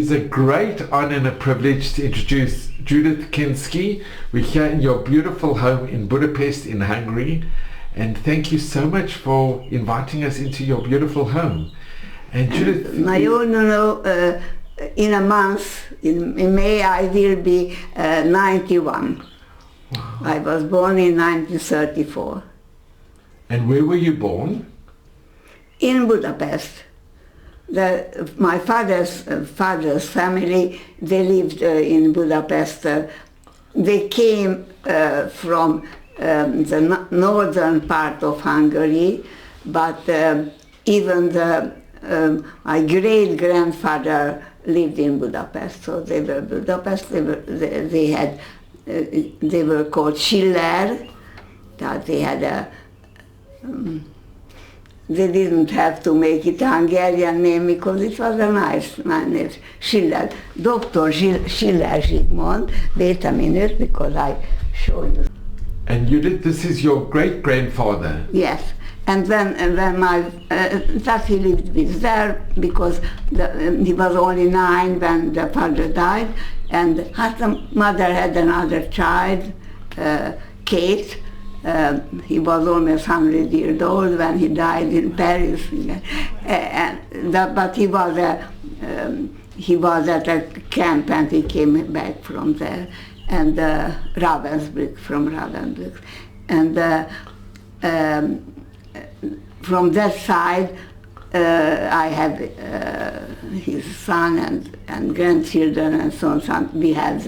It's a great honor and a privilege to introduce Judit Kinszki. We're here in your beautiful home in Budapest in Hungary, and thank you so much for inviting us into your beautiful home. And Judith, in a month, in May, I will be 91. wow. I was born in 1934. And where were you born? In Budapest. My father's family, they lived in Budapest. They came from the northern part of Hungary, but even my great-grandfather lived in Budapest. So they were Budapest. They were called Schiller. That they had a. They didn't have to make it a Hungarian name because it was a nice name, Schiller. Dr. Schiller Zsigmond. Wait a minute, because I show you. And Judith, this is your great-grandfather. Yes, and when that he lived with there because he was only 9 when the father died, and the mother had another child, Kate. He was almost 100 years old when he died in Paris, but he was at a camp and he came back from there, and from Ravensbrück, and from that side I have his son and grandchildren and so on. We have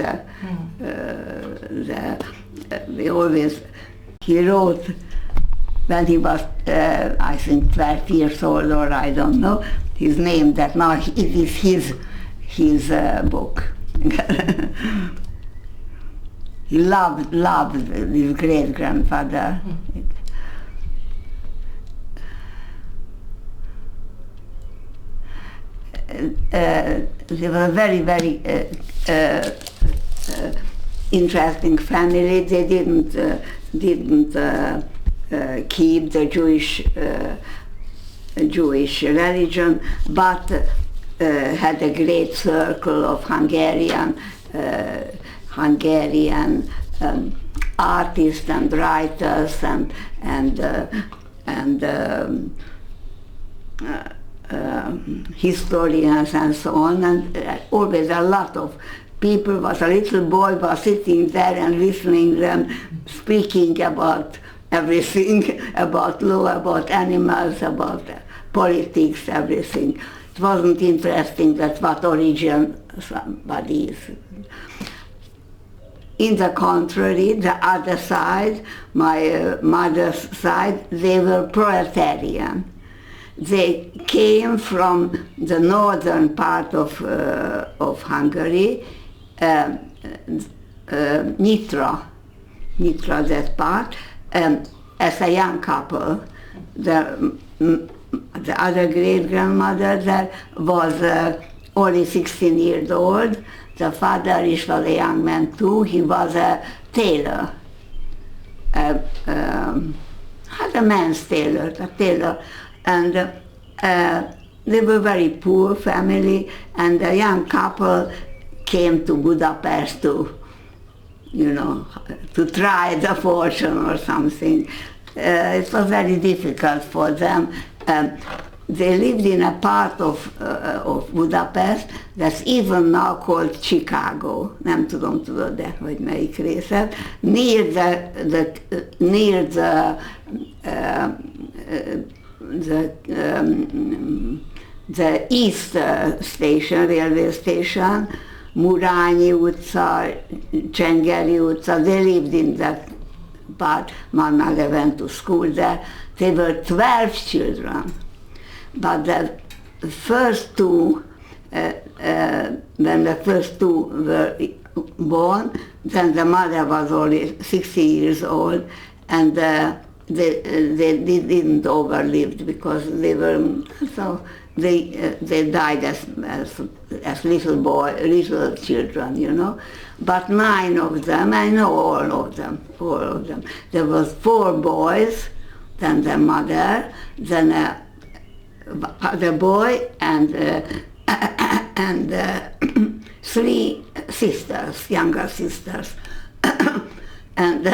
we always. He wrote when he was, I think, 12 years old, or I don't know his name, that now it is his book. He loved his great-grandfather. They were a very, very interesting family. They didn't keep the Jewish religion, but had a great circle of Hungarian artists and writers and historians and so on, and always a lot of people. A little boy was sitting there and listening to them speaking about everything, about law, about animals, about politics, everything. It wasn't interesting that what origin somebody is. In the contrary, the other side, my mother's side, they were proletarian. They came from the northern part of Hungary, Nitra, that part, as a young couple. The other great-grandmother there was only 16 years old. The father was a young man too. He was a tailor, a man's tailor, and they were very poor family, and a young couple came to Budapest to try the fortune or something. It was very difficult for them. They lived in a part of Budapest that's even now called Chicago. Nem tudom, tudod, de hogy melyik része. Near the East Station, railway station, Murányi utca, Csengeri utca. They lived in that part. My mother went to school there. There were 12 children, but the first two, when the first two were born, then the mother was only 60 years old, and they didn't overlive because they were they died as little children, But 9 of them, I know all of them. There was 4 boys, then the mother, then other boy, and and 3 sisters, younger sisters. And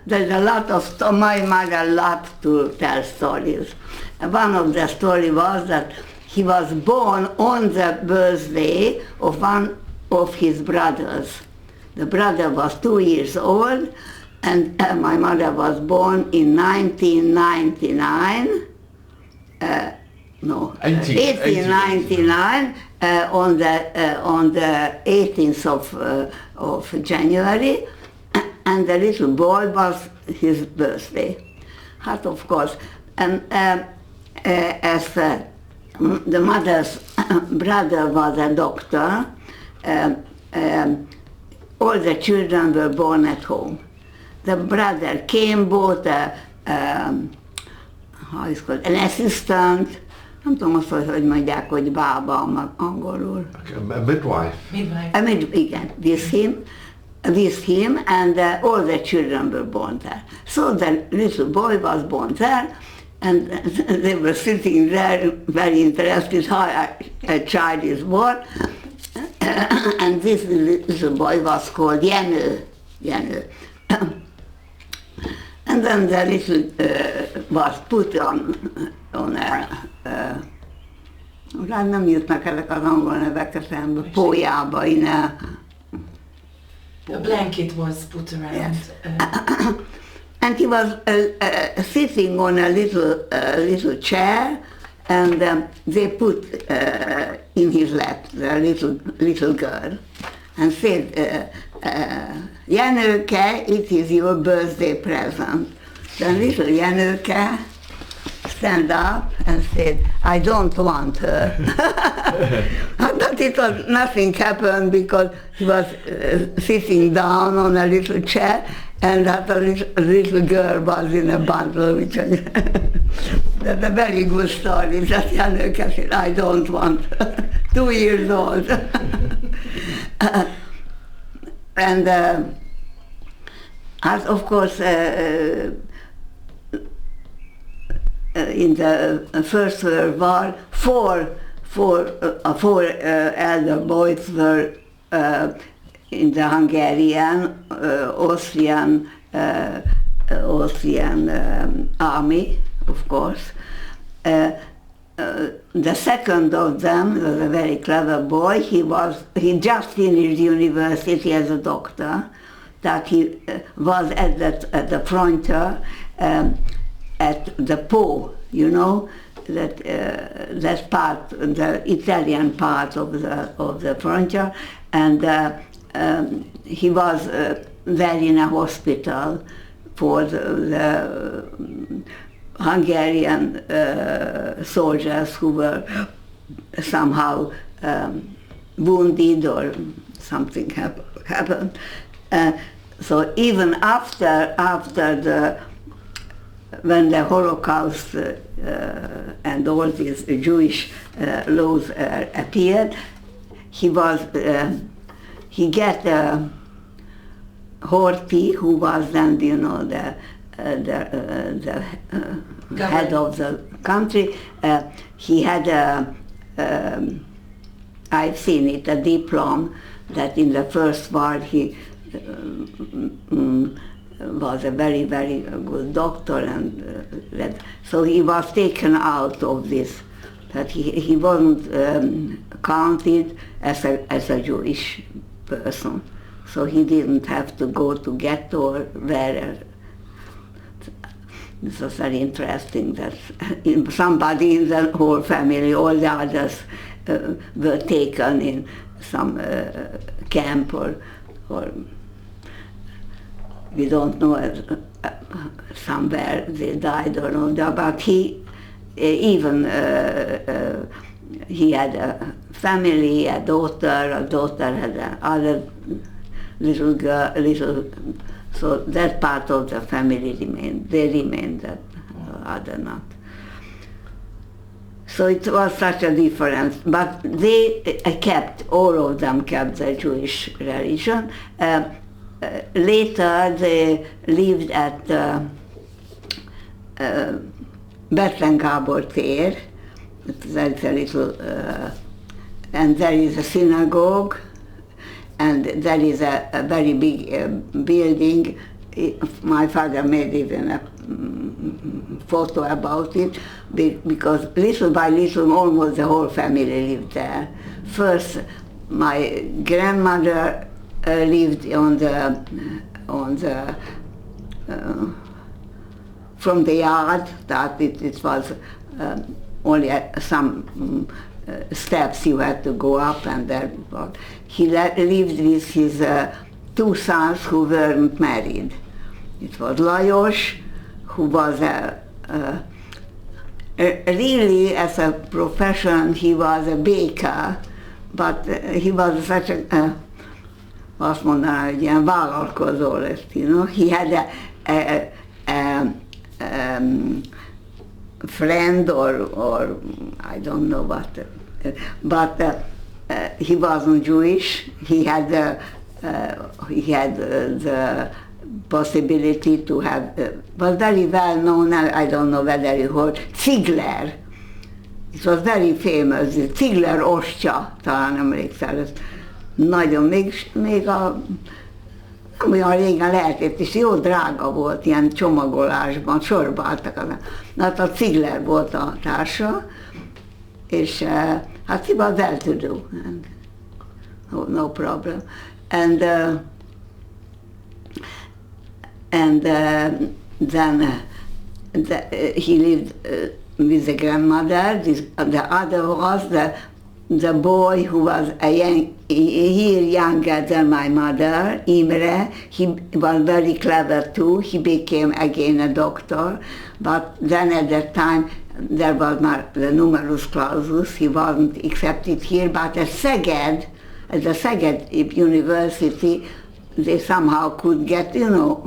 there's a lot of, my mother loved to tell stories. And one of the story was that he was born on the birthday of one of his brothers. The brother was 2 years old, and my mother was born in 1899. 1899 on the 18th of January, and the little boy was his birthday. But of course, and as the mother's brother was a doctor, all the children were born at home. The brother came, bought how is called, an assistant, nem tudom azt, hogy mondják, hogy bába angolul. A midwife. Igen, with him, and all the children were born there. So the little boy was born there, and they were sitting there, very interested how a child is born. And this little boy was called Jenő. And then the little was put on a rám nem jutnak ezek az angol nevek eszembe, pólyába, in a blanket was put around. Yes. And he was sitting on a little chair, and they put in his lap the little girl, and said, Jenőke, it is your birthday present. Then little Jenőke stand up and said, I don't want her. But it was, nothing happened because he was sitting down on a little chair, and that a little girl was in a bundle, which was that's a very good story. That Jenőke said, I don't want her. 2 years old. And as of course, in the First World War, four elder boys were in the Hungarian, Austrian army, of course. The second of them was a very clever boy. He just finished university as a doctor. That he was at the frontier at the Po, you know, that part, the Italian part of the frontier, and he was there in a hospital for the Hungarian soldiers who were somehow wounded or something happened. So even after when the Holocaust and all these Jewish laws appeared, he get Horthy, who was then, you know, the head of the country. He had I've seen it, a diploma that in the First War he was a very, very good doctor, and so he was taken out of this, that he wasn't counted as a Jewish person, so he didn't have to go to ghetto or where. This was very interesting that somebody in the whole family, all the others were taken in some camp or we don't know, somewhere they died or not, but he even he had a family, a daughter had another little girl, so that part of the family remained, that other not. So it was such a difference, but they all of them kept the Jewish religion. Later they lived at Betlen Gábor tér. That's a little and there is a synagogue, and there is a very big building. My father made even a photo about it, because little by little almost the whole family lived there. First, my grandmother lived on the from the yard, that it was only some steps you had to go up, and there he lived with his two sons who weren't married. It was Lajos, who was really, as a profession, he was a baker, but he was such a, azt mondaná, hogy ilyen vállalkozó lett, you know. He had a friend or I don't know what, but he wasn't Jewish. He had the possibility to have, was very well known, I don't know whether you heard, Ziegler. It was very famous, Ziegler ostya, talán emlékszel, ez nagyon, még nem olyan régen lehetett, és jó drága volt, ilyen csomagolásban, sorba álltak. Hát a Ziegler volt a társa, és hát he was well to do, and no problem. And then he lived with the grandmother. The other was the boy who was a year younger than my mother, Imre. He was very clever too. He became again a doctor, but then at that time there was not the numerus clausus. He wasn't accepted here, but at the Szeged University, they somehow could get, you know,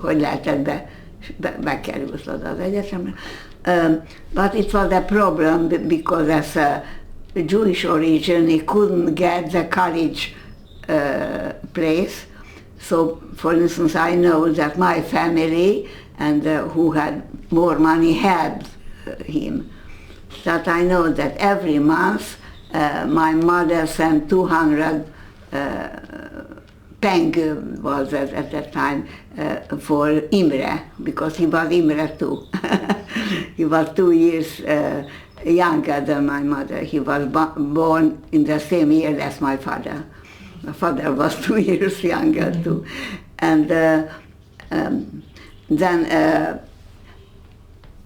hogy lehetett bekerült oda az egyetemre. But it was a problem because as a Jewish origin, he couldn't get the college place. So, for instance, I know that my family and who had more money helped him. That I know that every month my mother sent 200 peng was at that time for Imre, because he was Imre too. He was 2 years younger than my mother. He was born in the same year as my father. My father was 2 years younger too. And then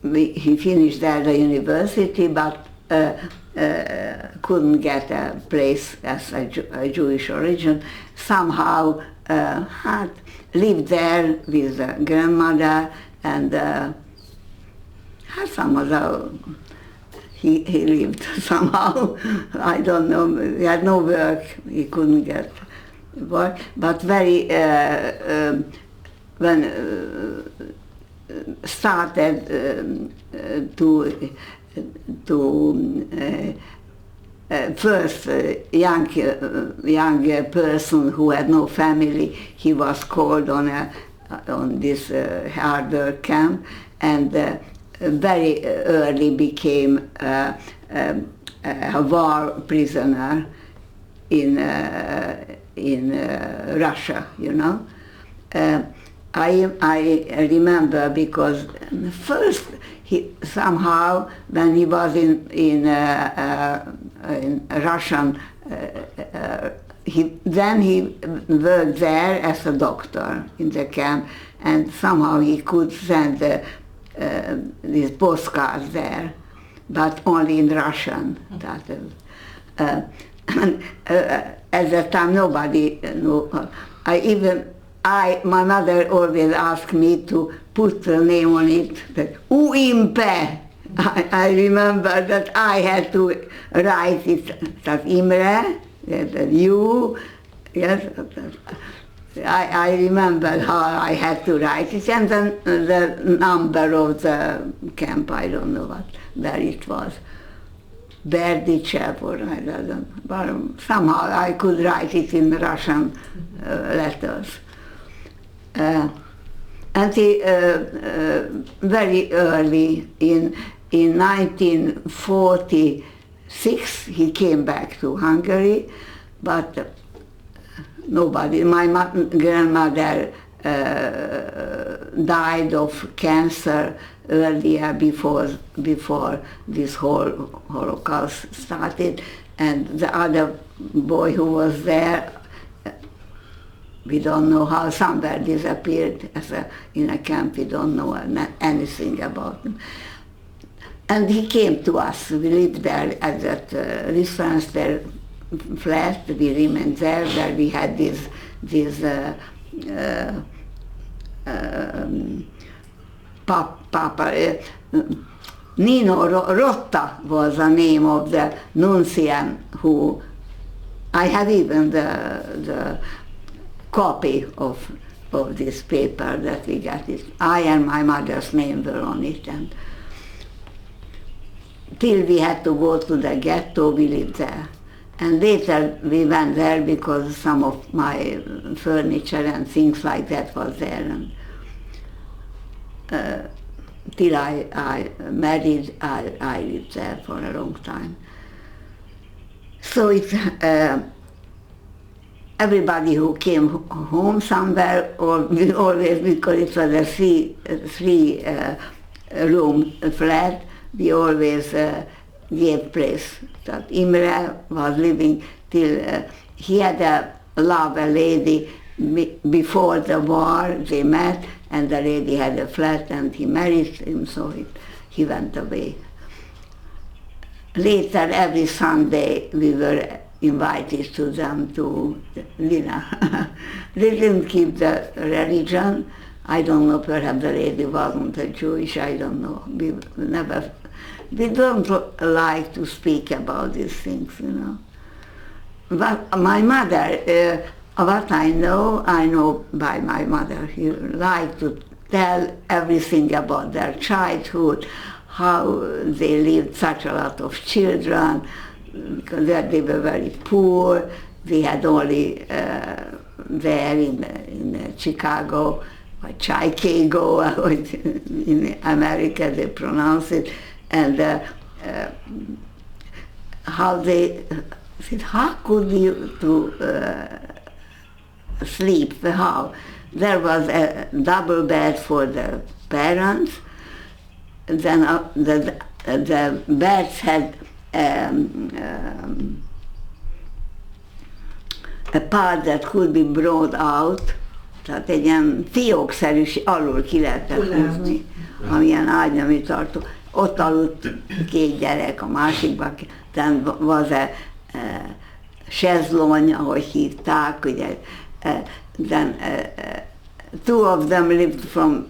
he finished there the university, but couldn't get a place as a Jewish origin. Somehow had lived there with the grandmother, and somehow he lived somehow. I don't know, he had no work, he couldn't get work, but very, when started to first young person who had no family, he was called on this hard work camp, and very early became a war prisoner in Russia, you know. I remember because first somehow when he was in Russian, he worked there as a doctor in the camp, and somehow he could send these postcards there, but only in Russian. At that time nobody knew. My mother always asked me to put the name on it, that Uimpe. I remember that I had to write it, that Imre, that you, yes. I remember how I had to write it, and then the number of the camp, I don't know where it was. Berdichev, or I don't know, but somehow I could write it in Russian letters. And he very early in 1940 1946 he came back to Hungary, but nobody. My grandmother died of cancer earlier before this whole Holocaust started, and the other boy who was there, we don't know how, somewhere disappeared in a camp. We don't know anything about him. And he came to us. We lived there at that Riesfenster flat. We remained there. There we had this Nino Rotta was the name of the nuncian who, I have even the copy of this paper that we got. It. I and my mother's name were on it, and till we had to go to the ghetto, we lived there. And later we went there because some of my furniture and things like that was there. And till I married, I lived there for a long time. So it's everybody who came home somewhere, or we always, because it was a three room flat, we always gave place. That Imre was living till he had a lady before the war. They met, and the lady had a flat, and he married him, so he went away. Later, every Sunday, we were invited to them to dinner. They didn't keep the religion. I don't know, perhaps the lady wasn't a Jewish, I don't know. We don't like to speak about these things, you know. But my mother, what I know by my mother. She liked to tell everything about their childhood, how they lived such a lot of children, because they were very poor. We had only there in Chicago, or Chicago, in America they pronounce it, and how they said, how could you sleep? How? There was a double bed for the parents, then the beds had a part that could be brought out, tehát egy ilyen fiókszerű, alul ki lehetett húzni, amilyen ágynemű tartó. Ott aludt két gyerek, a másikban, then was a chaiselong, ahogy hívták, ugye, then two of them lived from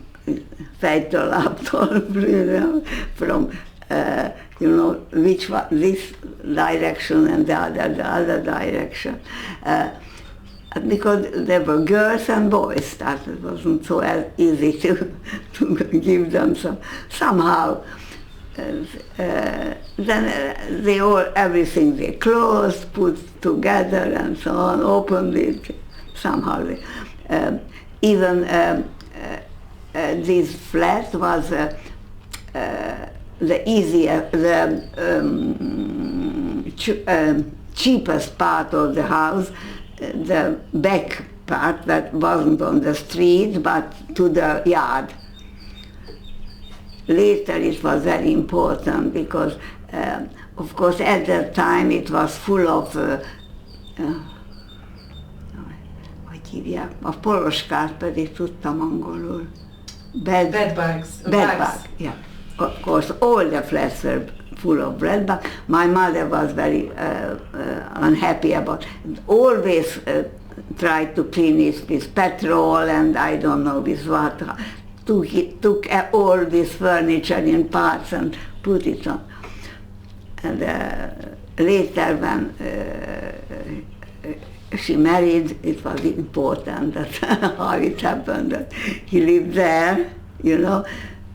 fejtől lábtól, from you know, which one, this direction and the other direction. Because there were girls and boys, that it wasn't so easy to give them somehow. Then they all, everything they closed, put together and so on, opened it, somehow. Even this flat was the cheapest part of the house, the back part that wasn't on the street but to the yard. Later it was very important because, of course, at that time it was full of, hogy hívják, a poloskát pedig tudtam angolul. Bedbugs. Bedbugs, yeah. Of course, all the flats were full of bedbugs. My mother was very unhappy about it. Always tried to clean it with petrol and I don't know with what. Took all this furniture in parts and put it on. And later when she married, it was important that how it happened that he lived there, you know.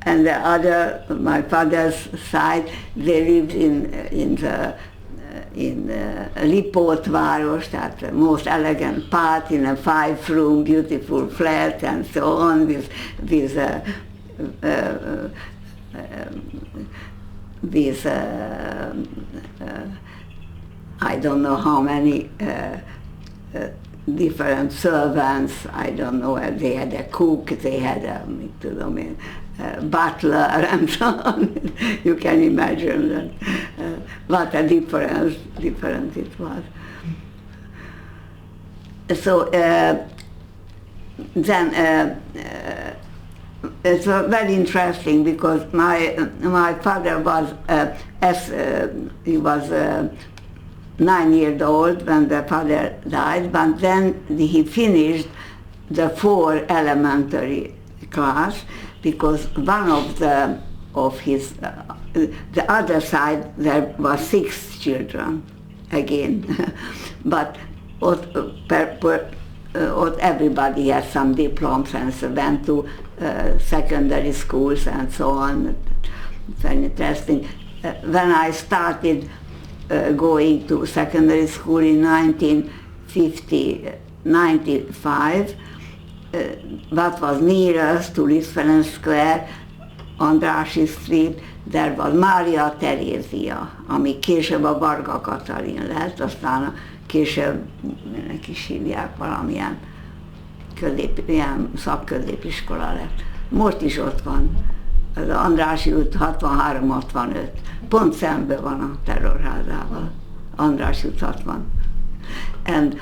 And the other, my father's side, they lived in Lipótváros, that's the most elegant part, in a 5-room, beautiful flat, and so on, with with I don't know how many different servants. I don't know, they had a cook, they had a butler, and so on. You can imagine that, what a difference it was. So then it's very interesting, because my father was he was 9 years old when the father died, but then he finished the 4 elementary class, because one of his the other side there was 6 children again, but everybody had some diplomas and so went to secondary schools and so on. It's very interesting. When I started going to secondary school in 1995, what was nearest to Liszt-Ferenc Square, Andrássy Street, there was Mária Terézia, ami később a Varga Katalin lett, aztán később is hívják valamilyen ilyen szakközépiskola lett. Most is ott van, az Andrássy út 63-65, pont szemben van a terrorházával, Andrássy út 60. And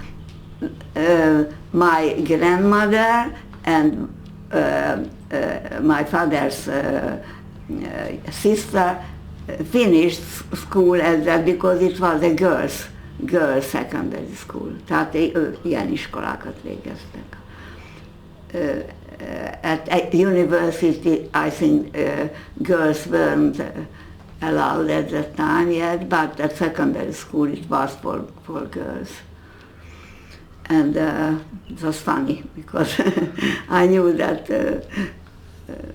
my grandmother and my father's sister finished school as that, because it was a girls secondary school. Tehát ilyen iskolákat végeztek. At university, I think girls weren't allowed at that time yet, but at secondary school it was for girls. And it was funny, because I knew that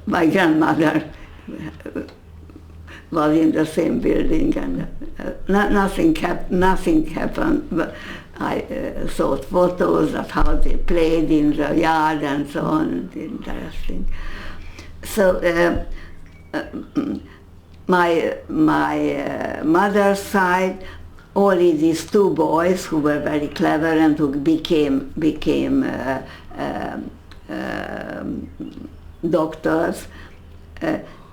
my grandmother was in the same building, and nothing happened, but I saw photos of how they played in the yard and so on. Interesting. So my mother's side, only these 2 boys who were very clever and who became doctors.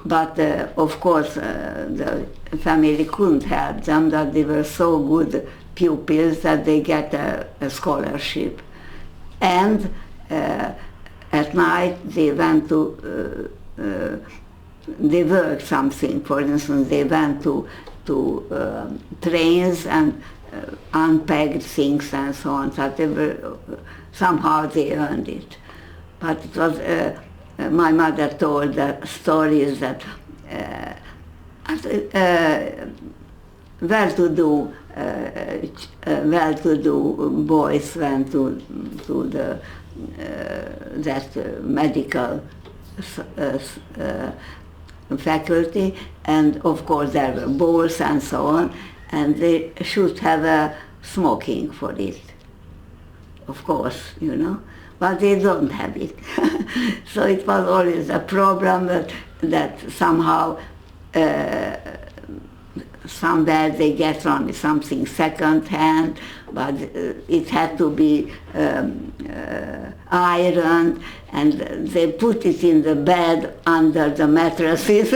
But of course, the family couldn't help them, that they were so good pupils that they get a scholarship. And at night they went to, they worked something. For instance, they went to trains and unpacked things and so on. So they were, somehow they earned it. But it was, my mother told the stories that well-to-do boys went to the that medical faculty, and of course there were balls and so on, and they should have a smoking for it, of course, but they don't have it. So it was always a problem that somehow somewhere they get only something second hand, but it had to be ironed, and they put it in the bed under the mattresses,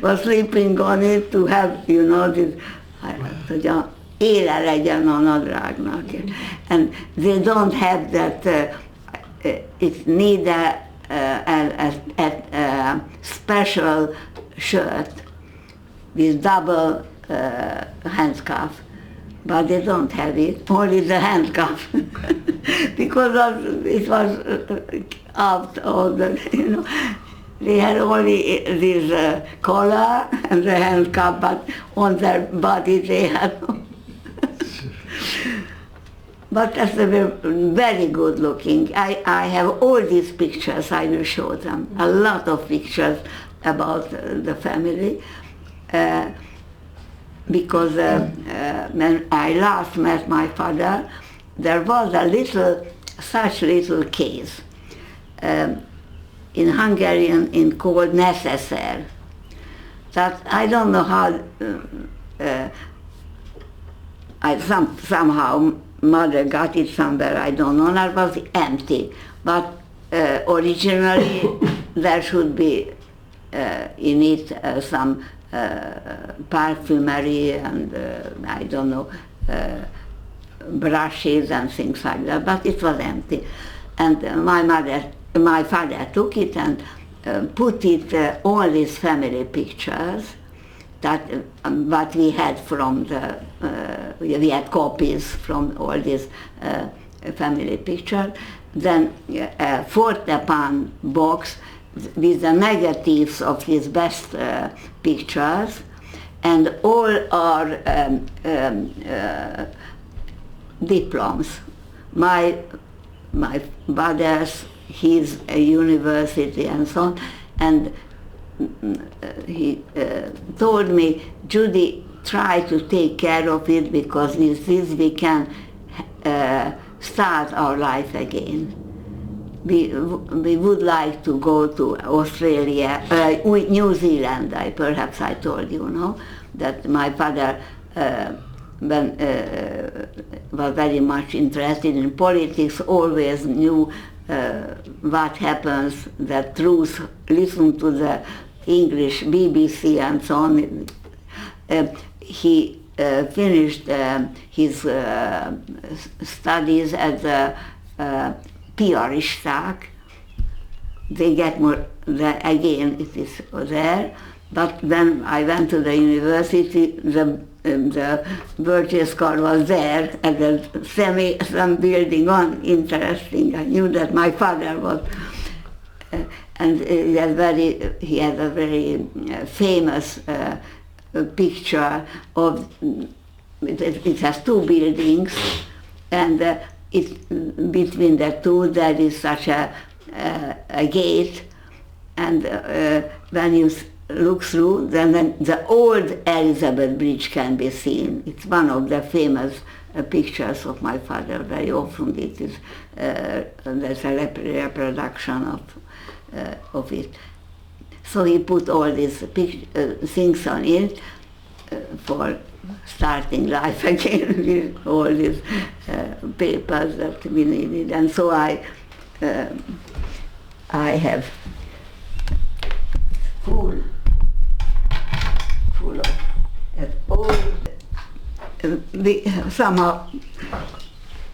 was sleeping on it to have, this, hogy éle legyen a nadrágnak. And they don't have that, it need a special shirt with double handcuff, but they don't have it, only the handcuff, because it was out of the, they had only this collar and the handcuff, but on their body they had. But they were very good looking. I have all these pictures, I will show them, a lot of pictures about the family. Because when I last met my father, there was such little case in Hungarian called necessaire. that I don't know how, somehow mother got it somewhere, I don't know, and it was empty. But originally there should be in it some perfumery and I don't know, brushes and things like that, but it was empty. And my father took it and put it, all these family pictures that what we had from the, we had copies from all these family pictures. Then a forte-pan box with the negatives of his best pictures, and all our diplomas. My father's, his university and so on, and he told me, Judy, try to take care of it, because with this we can start our life again. We would like to go to Australia, New Zealand, perhaps I told you, no? That my father was very much interested in politics, always knew what happens, the truth, listen to the English BBC and so on. He finished his studies at the piaristák. They get more, again it is there, but when I went to the university, the Burgess car was there at the some building on, interesting. I knew that my father was, and he had a very famous picture of, it has two buildings, and between the two there is such a gate, and when you look through, then the old Elizabeth Bridge can be seen. It's one of the famous pictures of my father. Very often it is, there's a reproduction of it. So he put all these things on it for starting life again with all these papers that we needed. And so I have full of all, somehow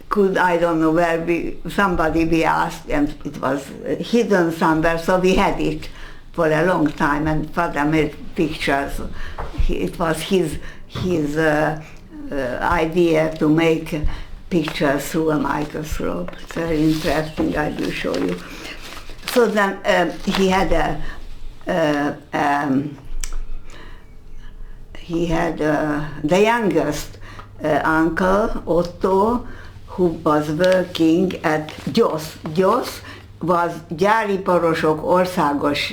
could, I don't know where somebody we asked, and it was hidden somewhere, so we had it for a long time, and father made pictures. It was his idea to make pictures through a microscope. It's very interesting, I will show you. So then he had the youngest uncle, Otto, who was working at GYOSZ. GYOSZ was Gyáriparosok Országos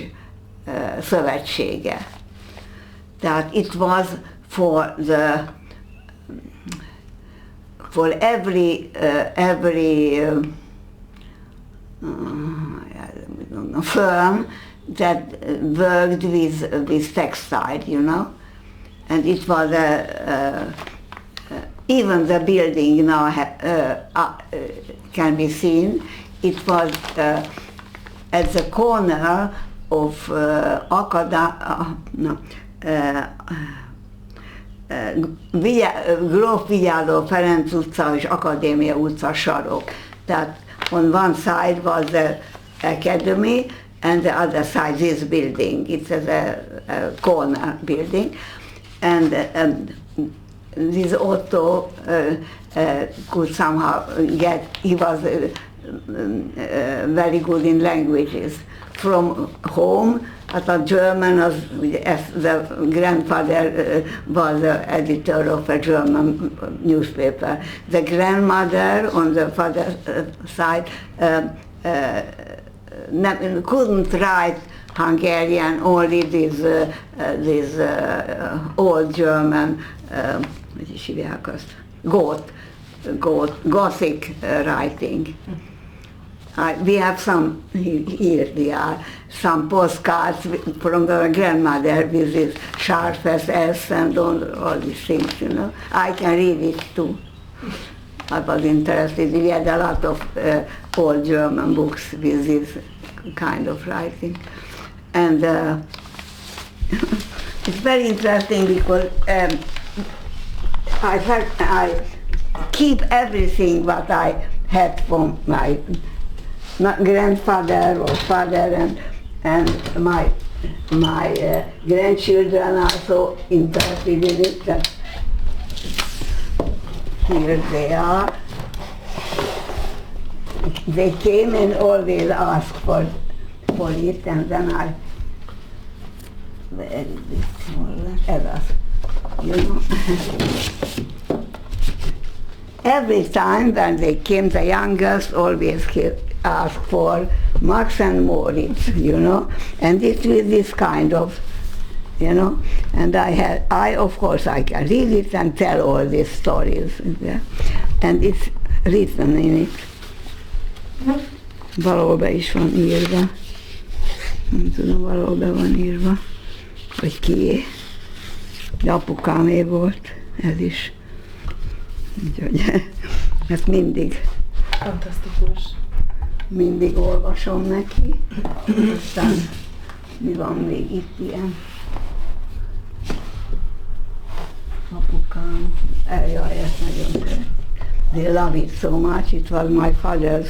Szövetsége. That it was for every firm that worked with textile, you know, and it was even the building now can be seen. It was at the corner of Gróf Vigyázó Ferenc utca és Akadémia utca sarok. That on one side was the academy, and the other side this building. It's a corner building, and this Otto could somehow get, he was very good in languages. From home, a German, the grandfather was the editor of a German newspaper. The grandmother on the father's side couldn't write Hungarian, only this old German, hogy is hívják azt, Gothic writing. We have some, here they are, some postcards from the grandmother with this sharp as S and all these things, you know. I can read it too. I was interested. We had a lot of old German books with this kind of writing. And it's very interesting because I keep everything what I had from my grandfather or father, and my grandchildren are so interested in it that here they are. They came and always asked for it, and then I you know. Every time when they came, the youngest always asked for Max and Moritz, you know, and it was this kind of, you know, and I of course I can read it and tell all these stories, yeah? And it's written in it. Valahol be is van írva. Nem tudom, valahol be van írva, hogy kié. De apukámé volt, ez is. Úgyhogy ezt mindig. Fantasztikus. Mindig olvasom neki. Aztán mi van még itt ilyen? Apukám, jaj, ezt nagyon tört. They love it so much. It was my father's.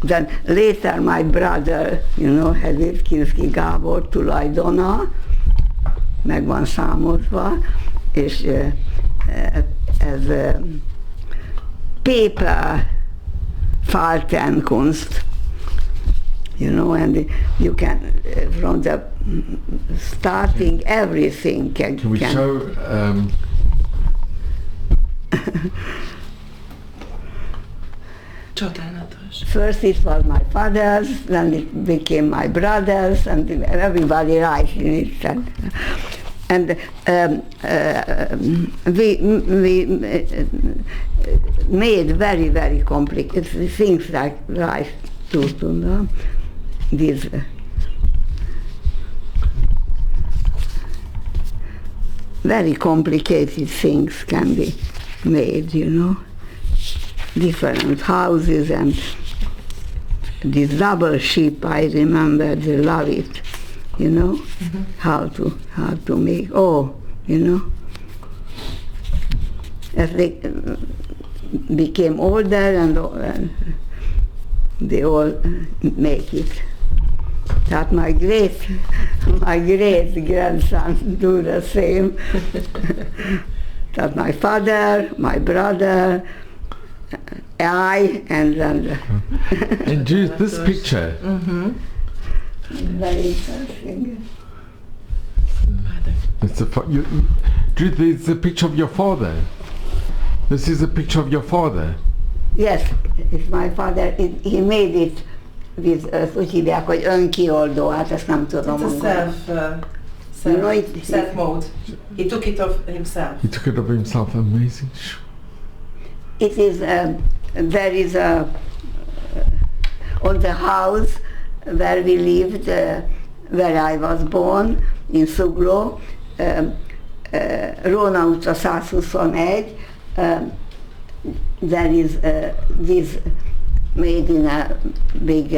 Then later my brother, you know, Judit Kinszki Gábor tulajdona, meg van számozva, és ez paper Faltenkunst, you know, and you can, from the starting, everything can we show Csodálatos. First it was my father's, then it became my brother's, and everybody writes in it. And we made very, very complicated things like rice to these very complicated things can be made, you know. Different houses and this double ship, I remember, they love it, you know, how to make, you know. As they became older and they all make it. That my great grandson do the same. That my father, my brother, I, and then and Judith, this picture. Very interesting. It's Judith, it's a picture of your father. This is a picture of your father. Yes, it's my father. He made it with, úgy hívják, hogy önkioldó, hát ezt nem tudom mondani. Self-mode. He took it of himself. He took it of himself, amazing. It is, there is on the house where we lived, where I was born, in Zugló, Róna utca 121, there is this made in a big,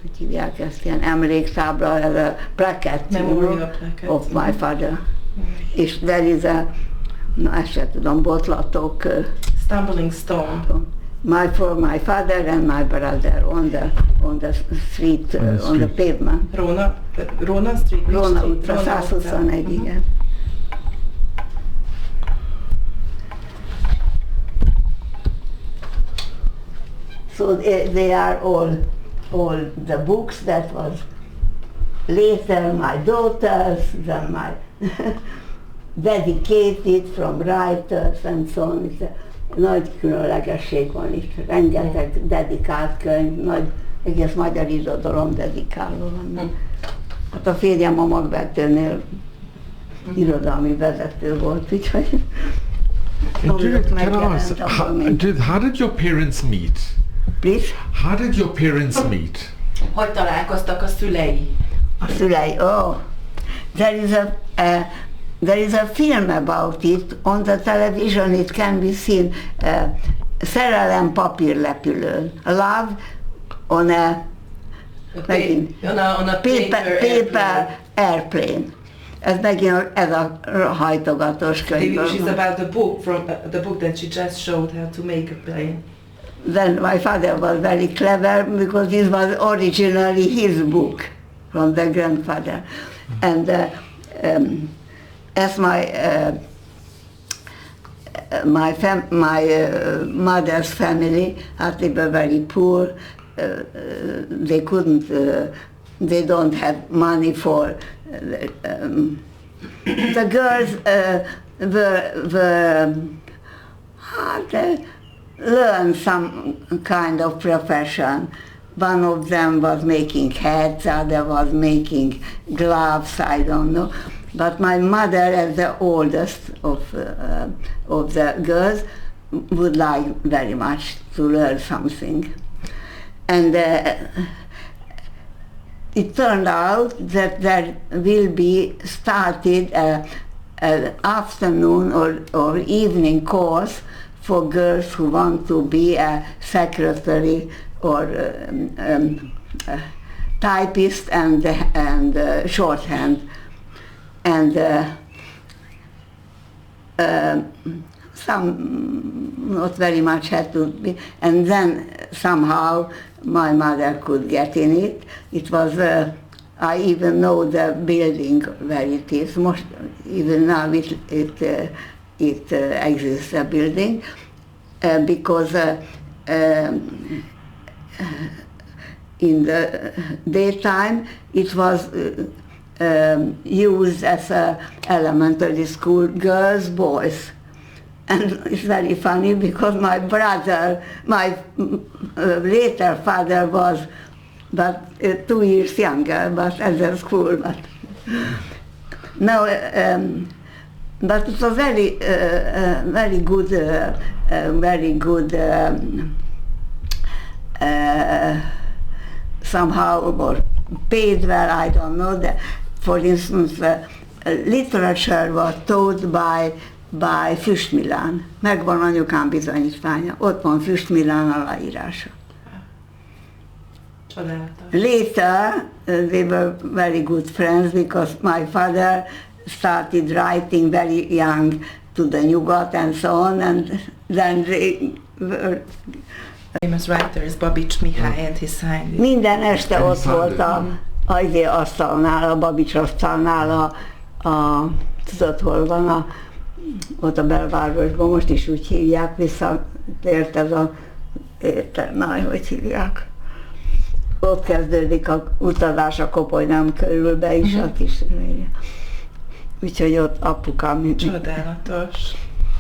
hogy hívják ezt, ilyen emléktábla, ez a plaquette, of my father. És there is a, na ezt sem tudom, botlatok. Stumbling stone. For my father and my brother on the street, on the pavement. Róna Street? Róna utca 121, igen. So they are all the books that was later my daughters, then my dedicated from writers and so on. It's a nagy különlegesség van itt, rengeteg dedikált könyv, nagy, egész magyar irodalom dedikálva van. Hát a férjem a Magvetőnél irodalmi vezető volt, úgyhogy Judith, can I ask, Judith, how did your parents meet? Please? How did your parents meet? Hogy találkoztak a szülei? A szülei, oh, there is a film about it on the television. It can be seen. Szerelem papírlepülőn. Love on a paper airplane. Ez megint ez a hajtogatós könyv. She's about the book from the book that she just showed how to make a plane. Then my father was very clever because this was originally his book from the grandfather. And as my mother's family, they were very poor. They don't have money for the girls learn some kind of profession. One of them was making hats, other was making gloves, I don't know. But my mother, as the oldest of the girls, would like very much to learn something. And it turned out that there will be started an afternoon or evening course for girls who want to be a secretary or typist and shorthand. And some not very much had to be, and then somehow my mother could get in it. It was, I even know the building where it is. Most, even now it exists, a building, because in the daytime it was used as a elementary school, girls, boys. And it's very funny because my brother, my later father was but 2 years younger, but at the school. But no, but it was very good, somehow, or paid well, I don't know. For instance, literature was taught by Füstmilán. Megvan anyukám bizonyítványa, ott van Füstmilán aláírása. Csodálatos. Later, they were very good friends because my father started writing very young to the Nyugat and so on, and then they were... Famous writer is Babics Mihály, and he signed it. Minden este ott volt a asztalnál, a Babics asztalnál, tudod, hol van, ott a belvárosban, most is úgy hívják, visszatért ez a étternáj, hogy hívják. Ott kezdődik a utazás a Kopolynám körül be is, ott is. Úgyhogy ott apukám. Csodálatos.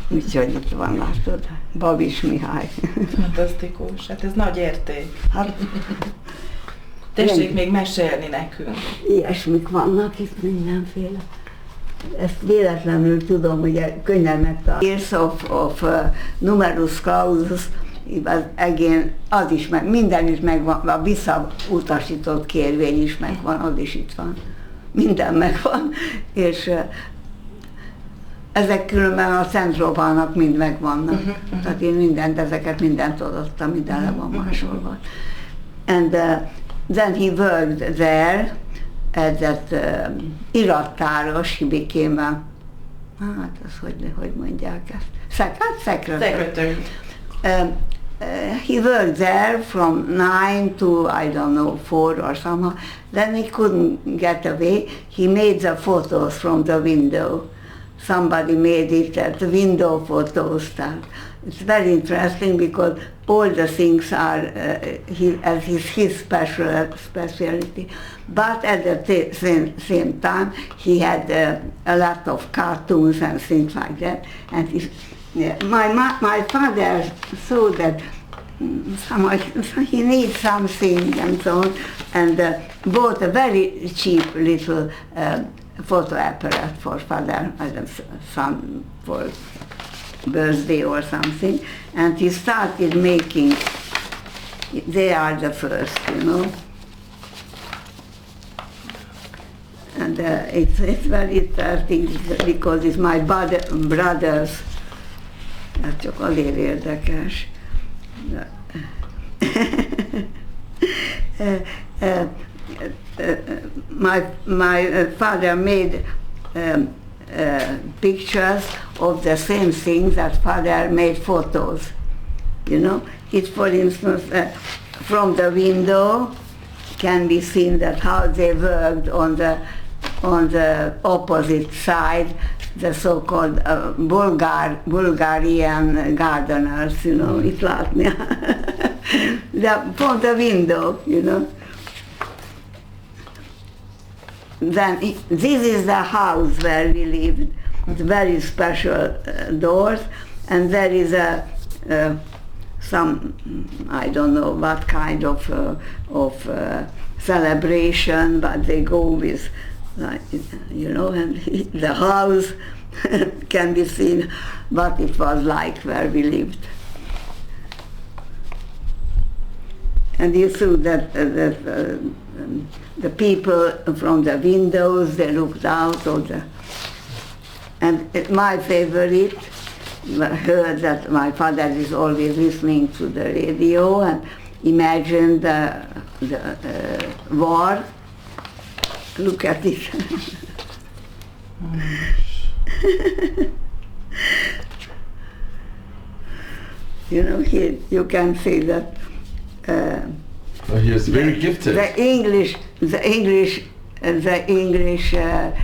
Úgyhogy itt van, látod, Babics Mihály. Fantasztikus, hát ez nagy érték. Hát, tessék még mesélni nekünk. Ilyesmik vannak itt mindenféle. Ezt véletlenül tudom, ugye könnyen megtalálni. Years of numerus clausus, az is meg, minden is megvan, a visszautasított kérvény is megvan, az is itt van. Minden megvan, és ezek különben a Szentrópának mind megvannak. Tehát én ezeket mindent adottam, minden le van másolva. And then he worked there as that irattáros, he became a, hát az hogy mondják ezt? Secretary. He worked there from 9 to, I don't know, 4 or somehow. Then he couldn't get away. He made the photos from the window. Somebody made it at the window photos. It's very interesting because all the things are his specialty. But at the same time, he had a lot of cartoons and things like that. And my father saw that he needs something and so on, and bought a very cheap little photo apparatus for father, son, for birthday or something, and he started making They are the first, you know. And it's very interesting because it's my brothers. Ez csak azért érdekes. My father made pictures of the same things that father made photos. You know, it, for instance, from the window can be seen that how they worked on the opposite side, the so-called Bulgarian gardeners, you know, itt látni. From the window, you know. Then this is the house where we lived. It's very special doors, and there is some, I don't know what kind of celebration, but they go with, you know, and the house can be seen what it was like where we lived. And you saw that the people from the windows, they looked out of the, and my favorite, I heard that my father is always listening to the radio and imagine the war. Look at it. You know, here you can see that. He was very gifted. The English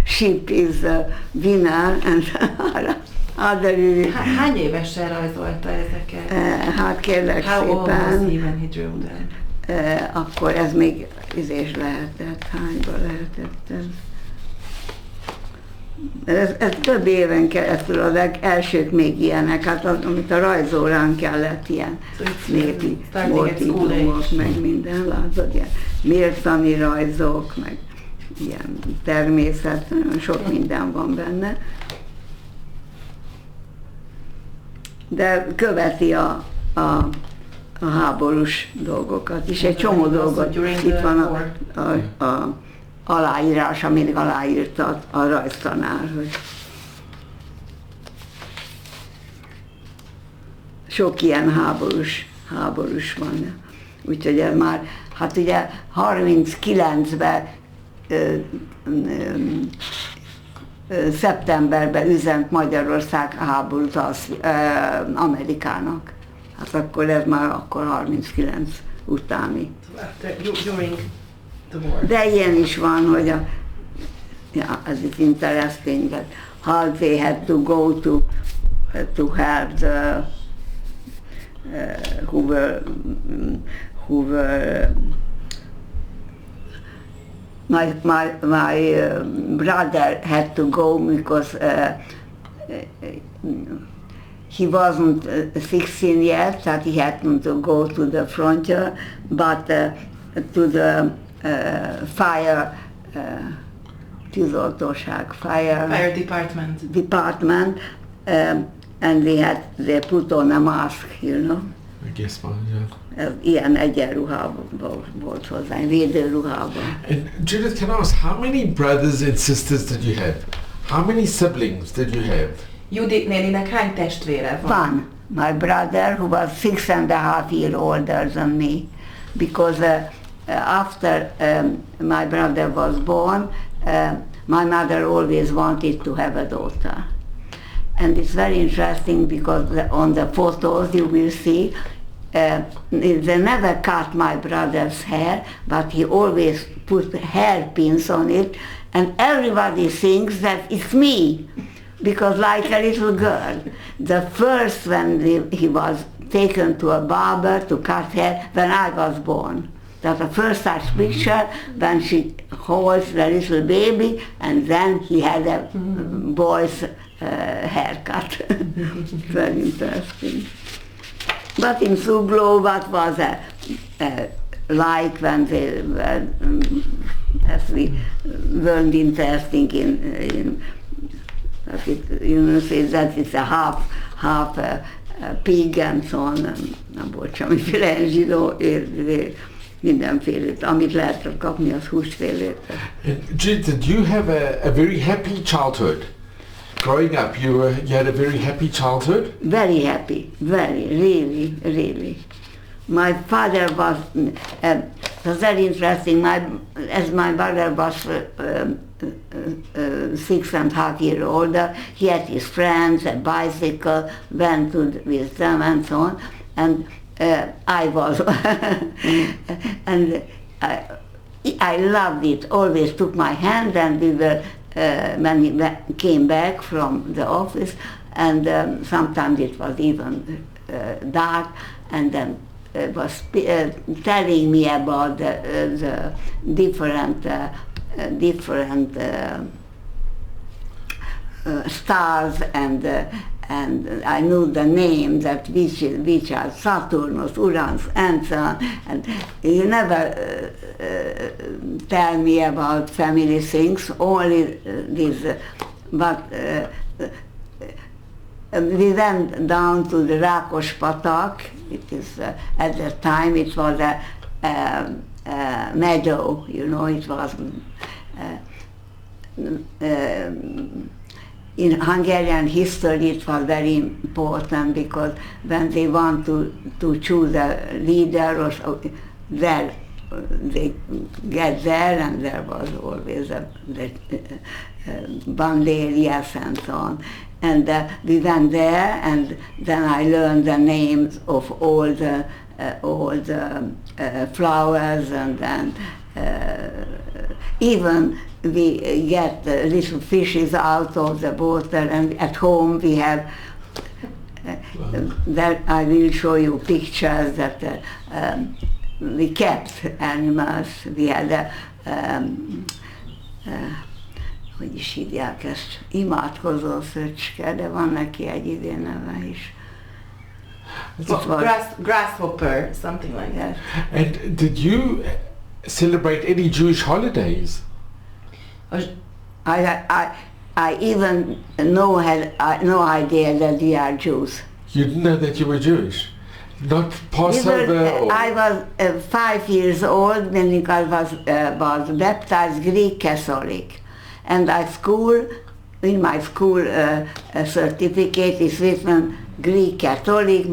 ship is the winner, and other. Hány évesen rajzolta ezeket? Hát kérlek How old was he szépen. when he drew them? Akkor ez még izés lehetett, hányba lehetett ez? Ez több éven keresztül a legelsők még ilyenek, hát amit a rajzórán kellett ilyen népi motivumok, meg minden, látod, ilyen mértani rajzok, meg ilyen természet, nagyon sok minden van benne. De követi a háborús dolgokat is, egy csomó dolgot. Itt van a aláírás, amíg aláírta a rajztanár, hogy sok ilyen háborús van. Úgyhogy ez már, hát ugye 39-ben szeptemberben üzent Magyarország háborút Amerikának. Hát akkor ez már akkor 39 utáni. During the war. De ilyen is van, hogy ez is interesting that how they had to go to help the who were my brother had to go because he wasn't 16 yet, that he had to go to the frontier, but to the fire department, and they put on a mask, you know. I guess one, yeah. Ilyen egyenruhában volt hozzá, védőruhában. And Judith, can I ask, how many brothers and sisters did you have? How many siblings did you have? Judit néninek hány testvére van? One, my brother, who was 6.5 years older than me, because after my brother was born, my mother always wanted to have a daughter. And it's very interesting because on the photos you will see they never cut my brother's hair, but he always put hairpins on it, and everybody thinks that it's me, because like a little girl. The first when he was taken to a barber to cut hair, when I was born. That's the first such picture when she holds the little baby, and then he had a boy's haircut. Very interesting. But in Suglo, what was like when they were, as we weren't interesting in you know, say that it's a half pig and so on, abból semmiféle zsidó, mindenfélét, amit lehetett kapni, az húsfélét. Judith, did you have a very happy childhood? Growing up, you had a very happy childhood? Very happy, really, really. My father was very interesting. As my brother was 6.5 years older, he had his friends, a bicycle, went with them and so on. And I was, and I loved it. Always took my hand, and we were when he came back from the office, and sometimes it was even dark, and then was telling me about the different stars, and I knew the names, that which are Saturnus, Uranus, and so on. And he never tell me about family things, only this. But we went down to the Rákospatak. It is at that time it was a meadow, you know. It was. In Hungarian history, it was very important, because when they want to choose a leader, or so, there they get there, and there was always the banderias and so on. And we went there, and then I learned the names of all the flowers, and then even we get little fishes out of the water, and at home we have, that I will show you pictures that we kept animals. We had hogy is hívják ezt, imádkozó szöcske, de van neki egy idéneve is. Grasshopper, something like that. And did you celebrate any Jewish holidays? I even had no idea that we are Jews. You didn't know that you were Jewish? Not Passover? I was 5 years old when I was baptized Greek Catholic. And in my school certificate is written Greek Catholic,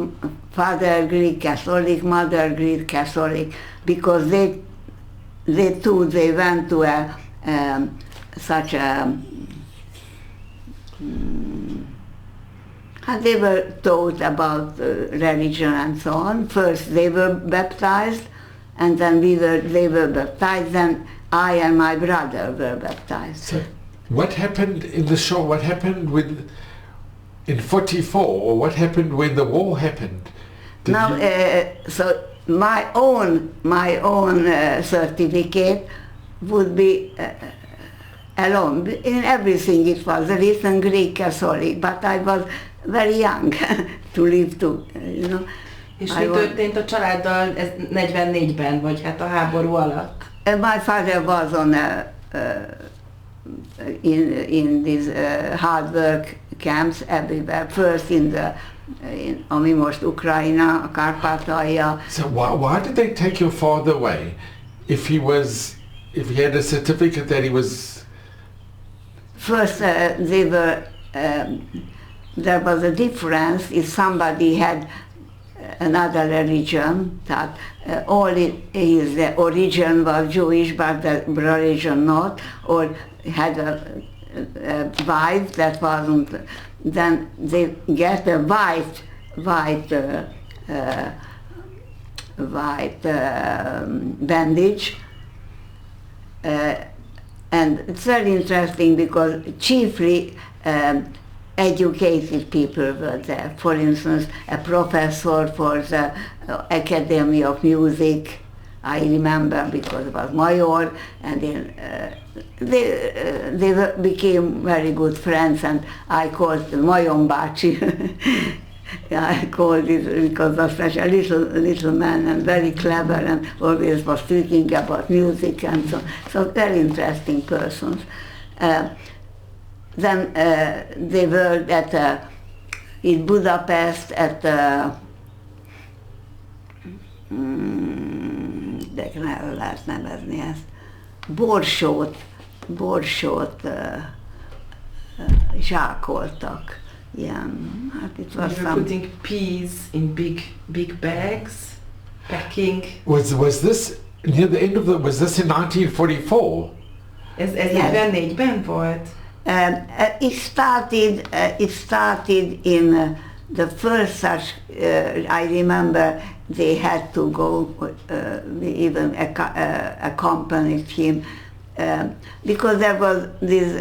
father Greek Catholic, mother Greek Catholic, because they went to such a, and they were taught about religion and so on. First they were baptized, and then they were baptized, then I and my brother were baptized. So what happened in the show? What happened in 44, or what happened when the war happened? So my own certificate would be alone. In everything it was written Greek Catholic, but I was very young to live to, you know. És mi történt a családdal 44-ben, vagy hát a háború alatt? My father was in these hard work camps everywhere. First ami most Ukrajna, a Kárpátalja. So why did they take your father away? If he had a certificate that he was... First there was a difference if somebody had another religion, that his origin was Jewish but the religion not, or had a wife that wasn't, then they get a white bandage. And it's very interesting because chiefly educated people were there. For instance, a professor for the Academy of Music, I remember, because it was Major, and then they became very good friends, and I called Majon bácsi. I called it because was such a little man and very clever, and always was speaking about music and so on. So very interesting persons. Then they were at in Budapest at de lehet nevezni ezt, borsót zsákoltak. Ilyen, hát itt You were putting peas in big bags, packing. Was this near the end of was this in 1944? Ez 44-ben volt? It started in the first such, I remember they had to go, we even accompanied him, because there was this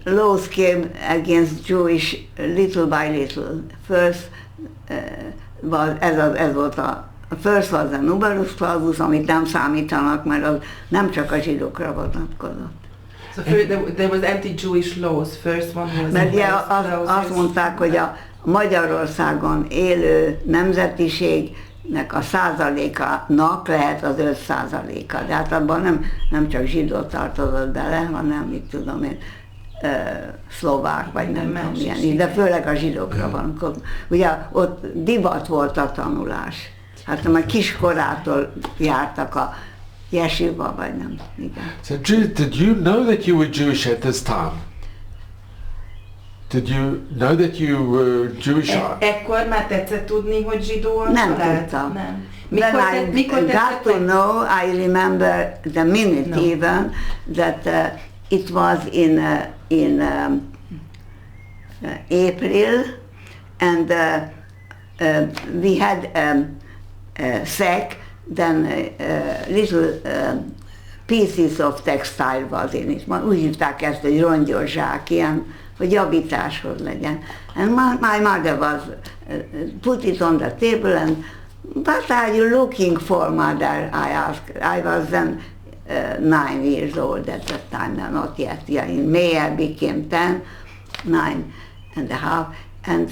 laws came against Jewish little by little. First ez volt first was a numerus clausus, amit nem számítanak, mert az nem csak a zsidókra vonatkozott. So there was anti-Jewish laws. First one was. Mert ugye azt mondták, hogy a Magyarországon élő nemzetiségnek a százalékának lehet az 5%-a. De hát abban nem csak zsidó tartozott bele, hanem mit tudom én, szlovák, vagy nem tudom milyen, de főleg a zsidókra van. Ugye ott divat volt a tanulás. Hát már kiskorától jártak a yeshiva, vagy nem, igen. So Judith, did you know that you were Jewish at this time? Did you know that you were Jewish? Ekkor már tetszett tudni, hogy zsidó a nem család? tudtam. Nem. When I got to know, I remember the minute even that it was in April, and we had a sack, then little pieces of textile was in it. Úgy hívták ezt, hogy rongyozsák, ilyen, hogy javításhoz legyen. And my mother was put it on the table and, what are you looking for, mother? I asked. I was then 9 years old at that time, no, not yet. Yeah, in May I became 9.5, and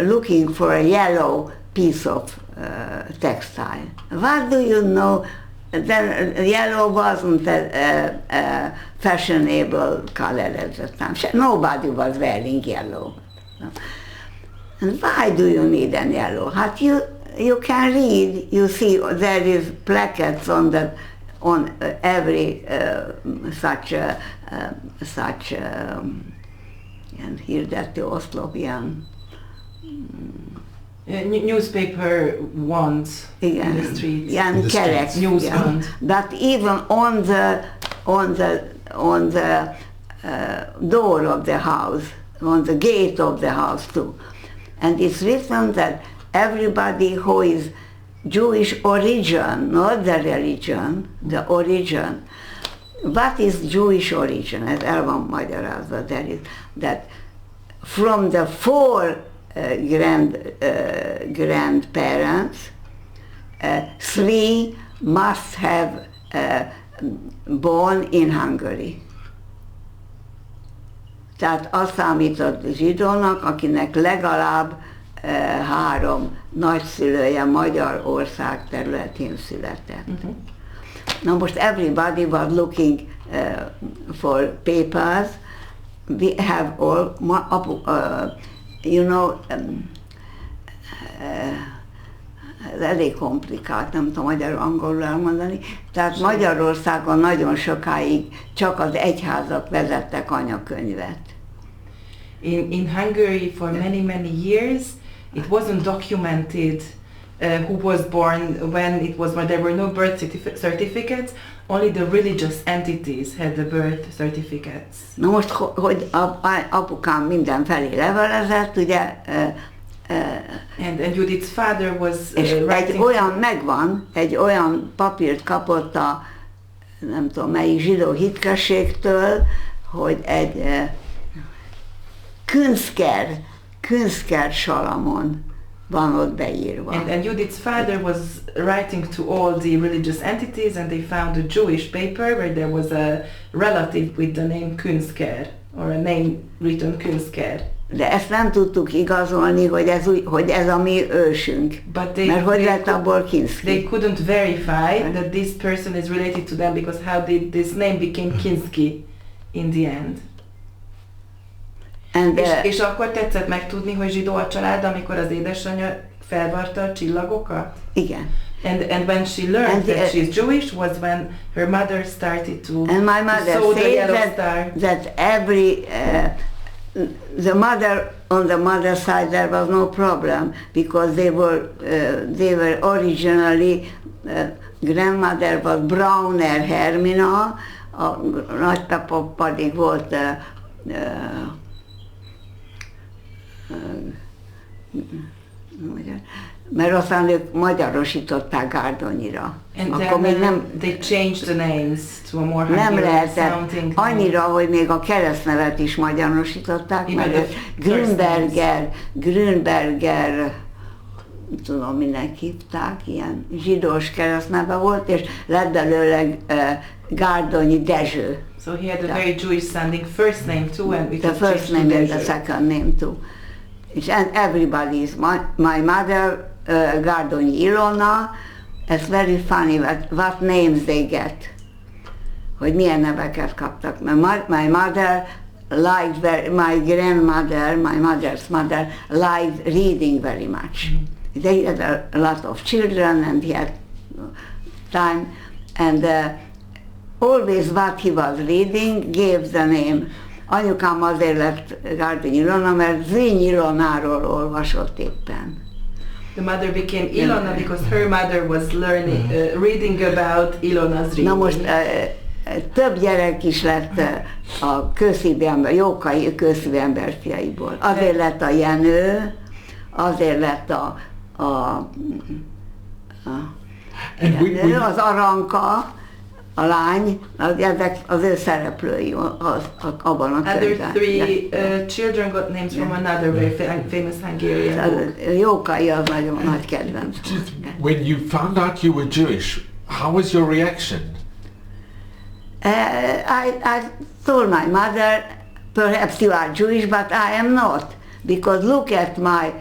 looking for a yellow piece of textile. What do you know? Then yellow wasn't a fashionable color at the time. Nobody was wearing yellow. And why do you need a yellow? You can read. You see there is placards on every such ilyen hirdető oszlop, ilyen newspaper wands in the streets. Ilyen kerek. News wand. But even on the door of the house, on the gate of the house too. And it's written that everybody who is Jewish origin, not the religion, the origin. What is Jewish origin? Ez el van magyarázva, that from the 4 grandparents, 3 must have born in Hungary. Tehát azt számított zsidónak, akinek legalább 3 nagyszülője Magyarország területén született. Mm-hmm. Na most everybody was looking for papers. We have all, you know, ez elég komplikált, nem tudom magyarul, angolul elmondani. Tehát Magyarországon nagyon sokáig csak az egyházak vezettek anyakönyvet. In Hungary for many years it wasn't documented who was born when there were no birth certificates, only the religious entities had the birth certificates. Na most, hogy apukám mindenfelé levelezett, ugye, and Judith's father was egy olyan papírt kapott a nem tudom melyik zsidó hitkességtől, hogy egy Kinszker Salamon van ott beírva. And Judith's father was writing to all the religious entities, and they found a Jewish paper where there was a relative with the name Kinszki, or a name written Kinszki. De ezt nem tudtuk igazolni, hogy ez a mi ősünk. Mert hogy lett abból Kinszki? They couldn't verify that this person is related to them, because how did this name became Kinszki in the end? And, és akkor tetszett megtudni, hogy zsidó a család, amikor az édesanyja felvarta a csillagokat? igen. And when she learned that she's Jewish was when her mother started to, And my mother sew the said yellow star. that every the mother on the mother side there was no problem because they were originally grandmother was browner Hermina, a nagypapa pedig volt mert aztán ők magyarosították Gárdonyira. And Akkor még nem, they changed the names to a more nem Hungarian lehetett sounding annyira, hogy még a keresztnevet is magyarosították, mert ők Grünberger, tudom, minek hívták, ilyen zsidós keresztneve volt, és lett belőle Gárdonyi Dezső. So he had a very Jewish sounding first name too, and we The first name and the second name too. And everybody is my mother, Gárdonyi Ilona. It's very funny what names they get. Hogy milyen neveket kaptak. My mother liked my grandmother, my mother's mother liked reading very much. They had a lot of children and he had time, and always what he was reading gave the name. Anyukám azért lett Gárdonyi Ilona, mert Zrínyi Ilonáról olvasott éppen. The mother became Ilona because her mother was learning, reading about Ilona Zrínyi. Na most több gyerek is lett a kőszívű ember, jókai kőszívű ember fiaiból. Azért lett a Jenő, azért lett Jenő, az Aranka, a lány, ezek az ő szereplői abban a Other three children got names from another very famous Hungarian book. Jókai az nagyon nagy kedvenc. When you found out you were Jewish, how was your reaction? I told my mother, perhaps you are Jewish, but I am not. Because look at my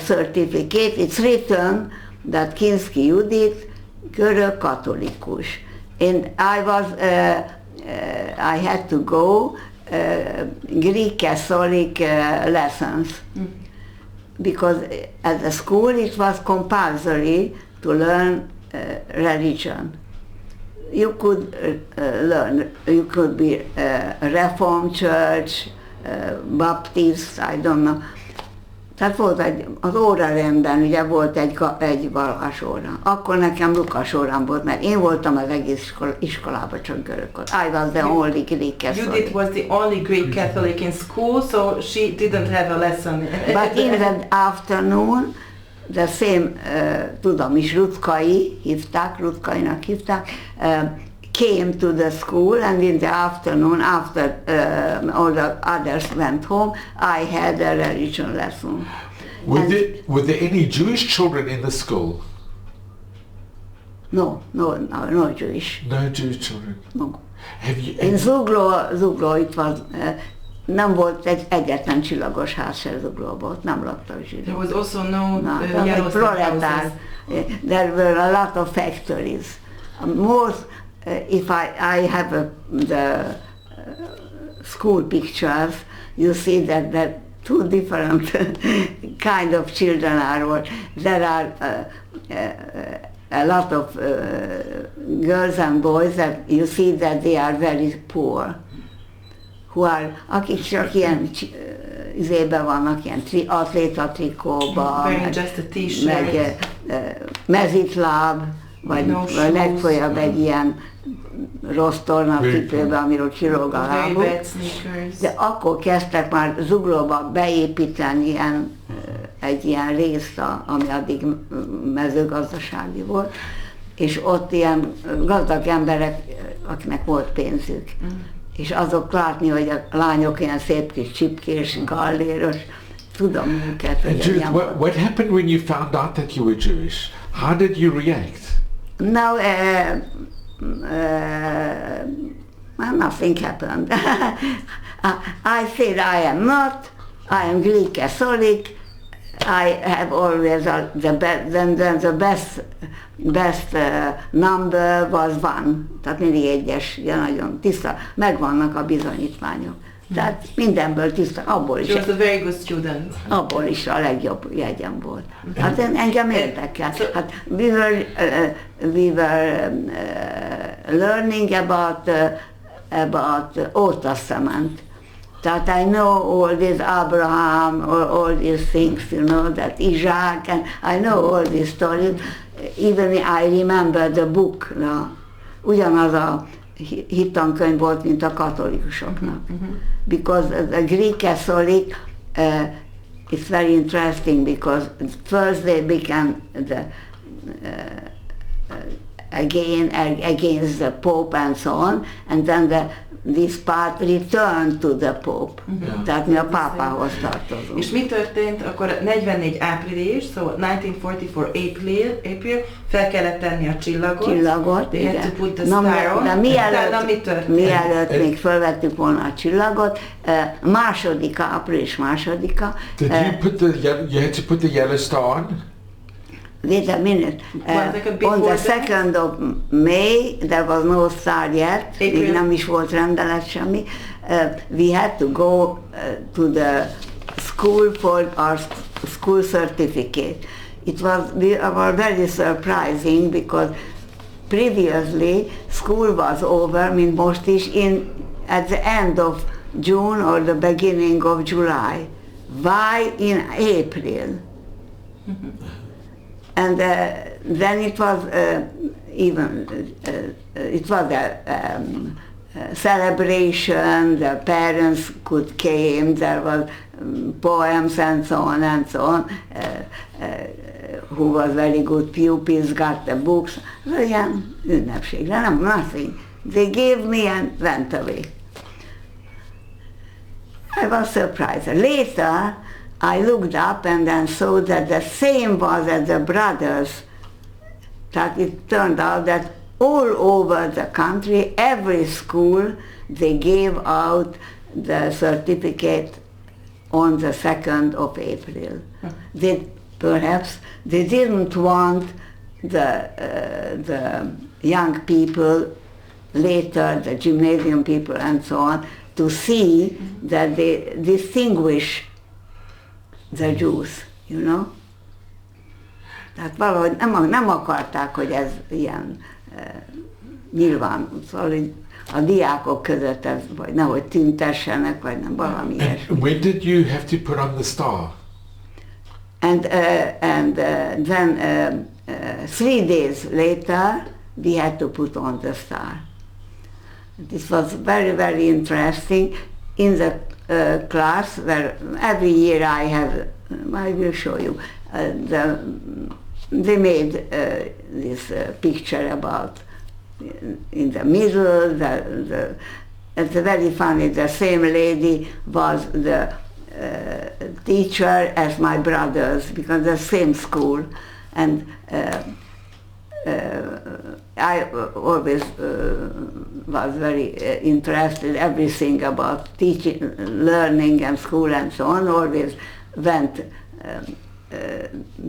certificate, it's written that Kinszki Judit, görög katolikus. And I had to go Greek Catholic lessons because at the school it was compulsory to learn religion. You could you could be a Reformed Church, Baptist, I don't know. Tehát volt az órarendben, ugye volt egy vallásóra. Akkor nekem Lukas órám volt, mert én voltam az egész iskolában csak görögkor. I was the only Greek Catholic. Judith was the only Greek Catholic in school, so she didn't have a lesson. But in the afternoon, the same, tudom is, Rutkainak hívták, came to the school, and in the afternoon, after all the others went home, I had a religion lesson. Were there any Jewish children in the school? No Jewish. No Jewish children? No. Have you? In Zugló itt was, nem volt egyetlen csillagos ház se Zuglóban, nem laktak zsidók. There was also no proletár. There were a lot of factories. Most, if I have the school pictures, you see that two different kind of children are. There are a lot of girls and boys that you see that they are very poor, akik csak ilyen izében vannak, ilyen atléta trikóba, meg mezitláb, vagy legfeljebb egy ilyen rossz tornacipőbe, amiről csillog a lábuk. De akkor kezdtek már Zuglóba beépíteni egy ilyen részt, ami addig mezőgazdasági volt, és ott ilyen gazdag emberek, akinek volt pénzük. És azok látni, hogy a lányok ilyen szép kis csipkés, galléros, tudom őket. Judith, what happened when you found out that you were Jewish? How did you react? No, nothing happened. I said I am not, I am Greek Catholic, I have always the best number was one, tehát mindig egyes, nagyon tiszta, megvannak a bizonyítványok. Tehát mindenből tiszta, abból is. She was a very good student. Abból is a legjobb jegyem volt. Hát engem érdekel. Hát we were learning about Old Testament. That I know all this Abraham, all these things, you know, that Isaac, and I know all these stories. Even I remember the book. Ugyanaz a hittankönyv volt, mint a katolikusoknak. Because the Greek Catholic, it's very interesting because first they became against the Pope and so on, and then this part returned to the Pope. Tehát mi a pápához tartozunk. És mi történt? Akkor 44 április, so 1944 April, fel kellett tenni a csillagot. They had to put the star on. De mielőtt még felvettük volna a csillagot, április 2-a. Did you had to put the yellow star on? Wait a minute. On the 2nd of May, there was no star yet, még nem is volt rendelet semmi. We had to go to the school for our school certificate. It was very surprising because previously school was over, mint most is, at the end of June or the beginning of July. Why in April? And then it was it was a celebration. The parents could came. There was poems and so on. Who was very good pupils got the books. So ilyen ünnepségre, nothing. They gave me and went away. I was surprised. Later, I looked up and then saw that the same was at the brothers. That it turned out that all over the country, every school, they gave out the certificate on the 2nd of April. Perhaps they didn't want the young people later, the gymnasium people and so on, to see that they distinguish the Jews, you know? Tehát valahogy nem akarták, hogy ez ilyen nyilván, szóval a diákok között ez, vagy nehogy tüntessenek, vagy nem, valami ilyesmi. When did you have to put on the star? And then 3 days later, we had to put on the star. This was very, very interesting. In the class where every year I will show you, they made this picture about in the middle, it's very funny, the same lady was the teacher as my brothers, because the same school, and I always was very interested everything about teaching, learning and school and so on. Always went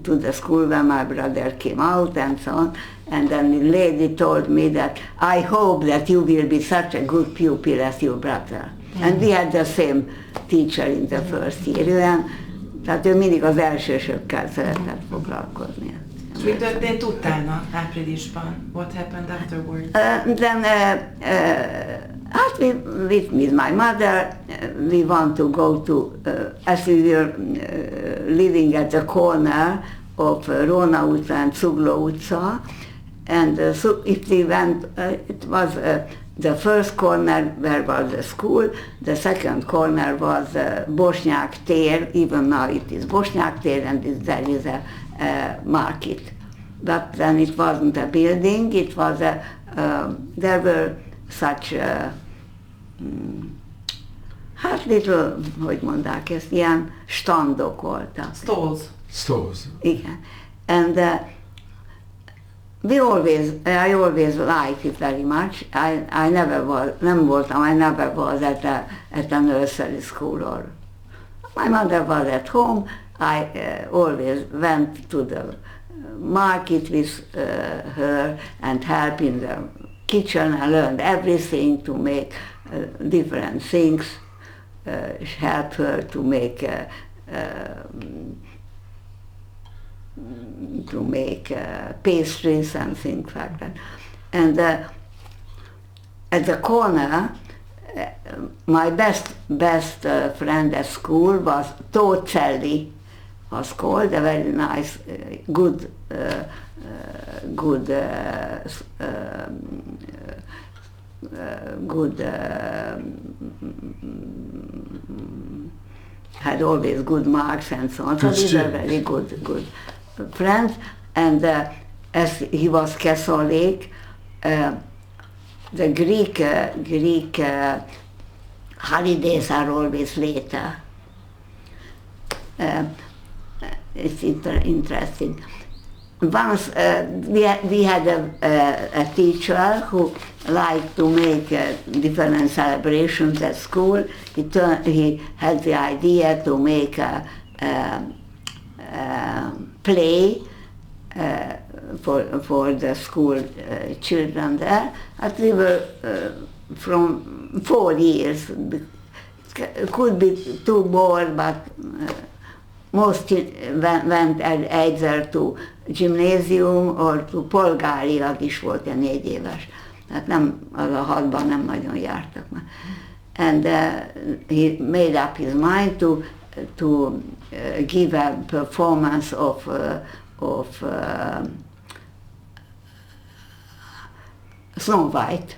to the school when my brother came out and so on. And then the lady told me that I hope that you will be such a good pupil as your brother. And we had the same teacher in the first year. Tehát ő mindig az elsősökkel szeretett foglalkozni. Mi történt utána, áprilisban? What happened afterwards? Then, with my mother, we want to go to, as we were living at the corner of Róna utca and Zugló utca, and so if we went, it was the first corner where was the school, the second corner was Bosnyák tér, even now it is Bosnyák tér, and there is a market. But then it wasn't a building, it was there were such hát little, hogy mondják ezt, ilyen standok voltak. Stalls. Igen. And I always liked it very much. I never was at a nursery school, or my mother was at home. I always went to the market with her and help in the kitchen. I learned everything to make different things. help her to make pastries and things like that. And at the corner, my best friend at school was Torcelli, was called, a very nice, good had always good marks and so on. So these are very good friends. And as he was Catholic, the Greek holidays are always later. It's interesting. Once we had a teacher who liked to make different celebrations at school. He had the idea to make a play for the school children there. And we were from 4 years. It could be 2 more, but most went either to gymnázium or to polgárilag is volt, 4 éves. Tehát nem, az a 6-ban nem nagyon jártak már. And he made up his mind to give a performance of Snow White.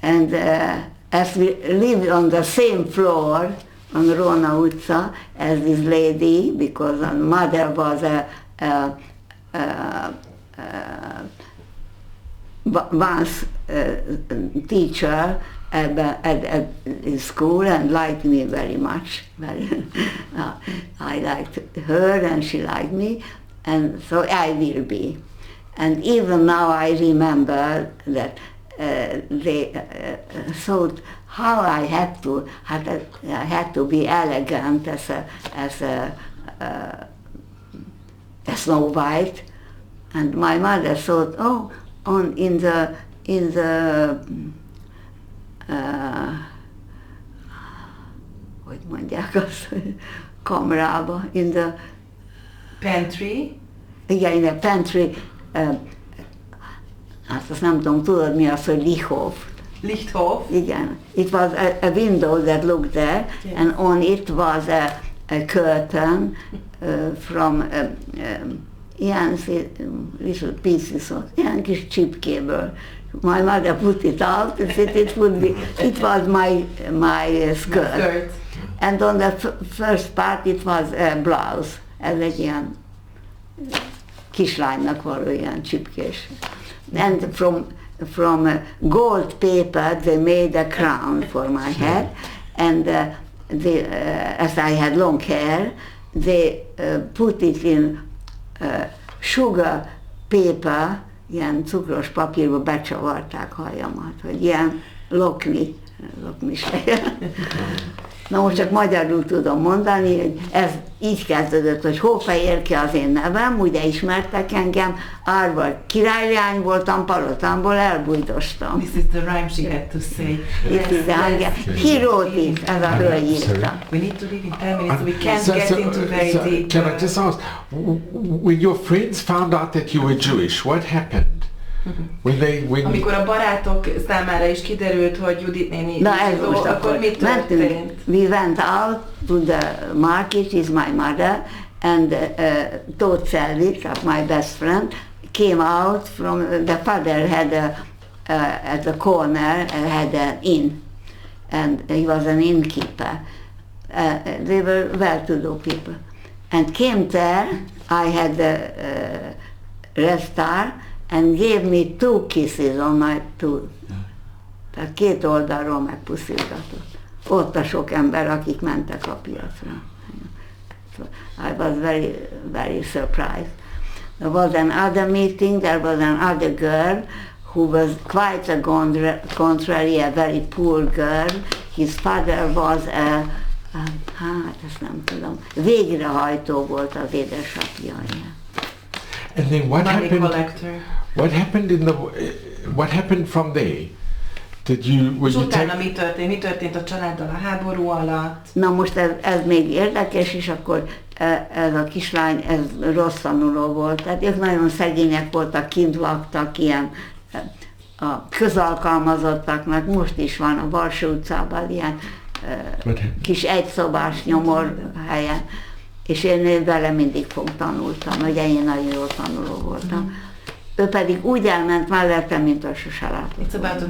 And as we lived on the same floor on Róna utca as this lady, because her mother was once teacher at school and liked me very much. I liked her and she liked me, and so I will be. And even now I remember that they thought how I had to be elegant as a Snow White, and my mother thought, in the hogy mondják azt, kamrába, in the pantry. Igen, in the pantry. Hát azt nem tudom, tudod mi az, hogy Lichthof. Igen. It was a window that looked there, yes. And on it was a curtain from ilyen little pieces of ilyen kis csipkéből. My mother put it out and said it was my skirt. And on the first part it was a blouse. Ez egy ilyen kislánynak való ilyen csipkés. And from gold paper they made a crown for my head, and as I had long hair, they put it in sugar paper, ilyen cukros papírba becsavarták hajamat, hogy ilyen lokmi legyen. Na most csak magyarul tudom mondani, hogy ez így kezdődött, hogy Hófehérke az én nevem, ugye ismertek engem, Árva királylány voltam, Palotámból elbújdostam. This is the rhyme she had to say. He wrote it, ez a hölgy írta. We need to live in 10 minutes, we can't get into very deep. Can I just ask, when your friends found out that you were Jewish, what happened? Amikor a barátok számára is kiderült, hogy Judit néni akkor mi történt? We went out to the market, is my mother, and Torcelli, my best friend, came out from, the father had at the corner, had an inn, and he was an innkeeper. They were well-to-do people. And came there, I had the restaurant, and gave me 2 kisses on my tooth. Tehát 2 oldalról megpuszilgatott. Ott a sok ember, akik mentek a piacra. So I was very, very surprised. There was another meeting, there was another girl who was quite a contrary, a very poor girl. His father was hát ezt nem tudom, végrehajtó volt az édesapja. And then what Money happened? Collector. What happened from there? És utána mi történt? Mi történt a családdal a háború alatt? Na most ez még érdekes, és akkor ez a kislány, ez rossz tanuló volt. Tehát ők nagyon szegények voltak, kint laktak ilyen a közalkalmazottaknak, most is van a Varsó utcában ilyen kis egyszobás nyomor helyen. És én vele mindig tanultam, ugye én nagyon jó tanuló voltam. Ő pedig úgy elment mellette, mint a sose látott. It's about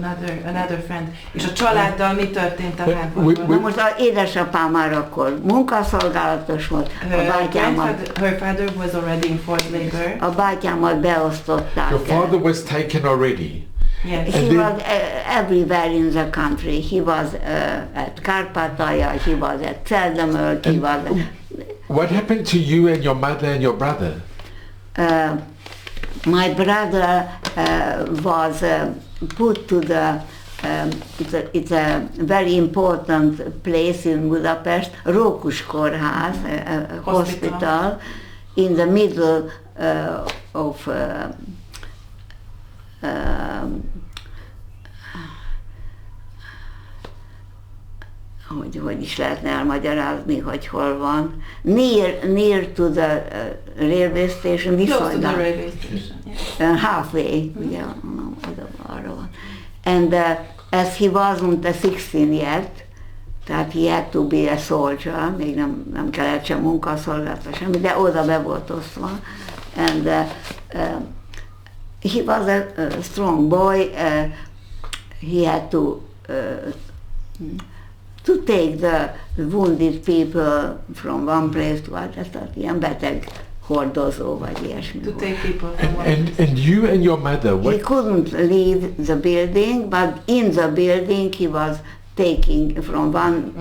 another friend. És a családdal mi történt a háborúban? Na most az édesapám már akkor munkaszolgálatos volt, Her father was already in forced labor. A bátyámat beosztották. Your father was taken already. Yes. He was everywhere in the country. He was at Kárpátalja, he was at Celdamöld, he was... What happened to you and your mother and your brother? My brother was put to the, it's a very important place in Budapest, Rókus Kórház, hospital, in the middle of hogy is lehetne elmagyarázni, hogy hol van. Near to the railway station, Close to the railway station, yeah. Halfway, ugye, arra van. And as he wasn't a 16 yet, tehát he had to be a soldier, még nem kellett sem munkaszolgálata semmi, de oda be volt osztva. And he was a strong boy, he had to take the wounded people from one place to another, tehát ilyen beteg hordozó vagy ilyesmi. To take people from one place. And you and your mother, He couldn't leave the building, but in the building he was taking from one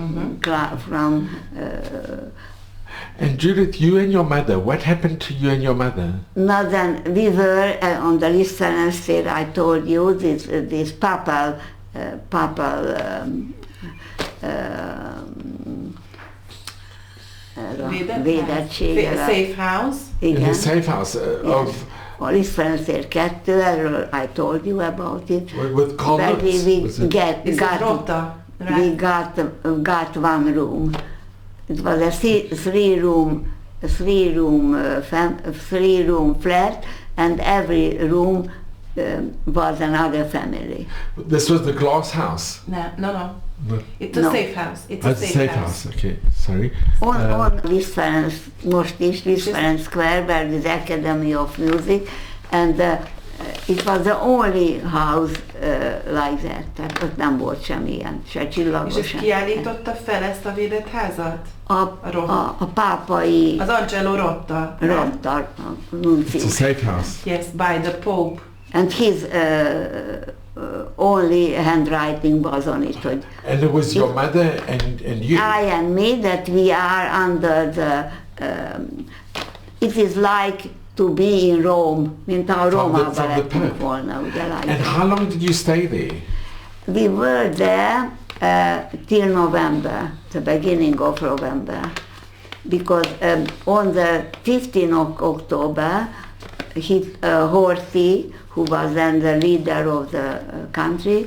and Judith, you and your mother, what happened to you and your mother? Now then, we were on the Lisztvári State, I told you, this papal védettség. Safe house. In the safe house of... A Lisztvári State 2, erről I told you about it. With convicts? We got one room. It was a three room flat, and every room was another family. This was the glass house? No. It's a safe house. It's a safe house. Okay, sorry. On Lisztvári, most is Lisztvári Square, where is Academy of Music, and it was the only house like that. Tehát ott nem volt semmilyen, se csillagos. És kiállította fel ezt a védett házat? A pápai... Az Angelo Rotta. Rotta, nuncius. It's a safe house. Yes, by the Pope. And his only handwriting was on it. And it was your mother and you? I and me, that we are under the... it is like to be in Rome, mint a Rómában lettünk volna, ugye látjuk. And how long did you stay there? We were there till November, the beginning of November, because on the 15th of October, Horthy, who was then the leader of the country,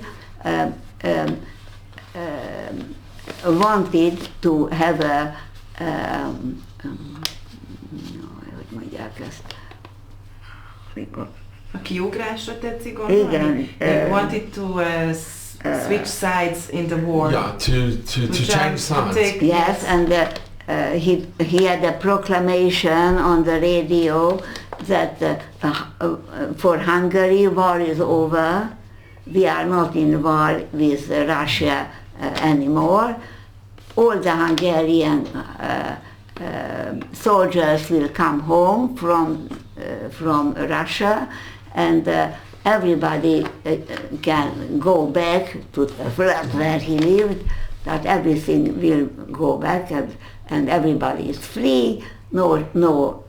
wanted to have hogy mondják ezt? A kiugrásra tetszik gondolni? Igen. Wanted to switch sides in the war. Yeah, to change sides. Yes, and he had a proclamation on the radio that for Hungary, war is over. We are not in war with Russia anymore. All the Hungarian soldiers will come home from Russia, and everybody can go back to the flat where he lived. That everything will go back, and everybody is free. No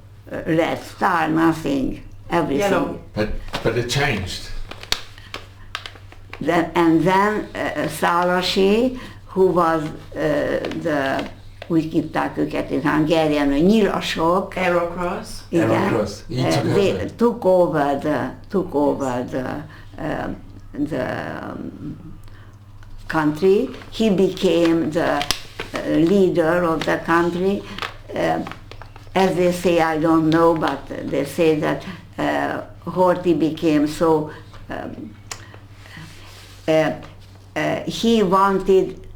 red star, nothing, everything. Yellow. But it changed. And then Szálasi, who was úgy hívták őket in Hungarian, a nyilasok. Aerocross. Aerocross. They took over the country. He became the leader of the country. As they say, I don't know, but they say that Horthy became so. He wanted.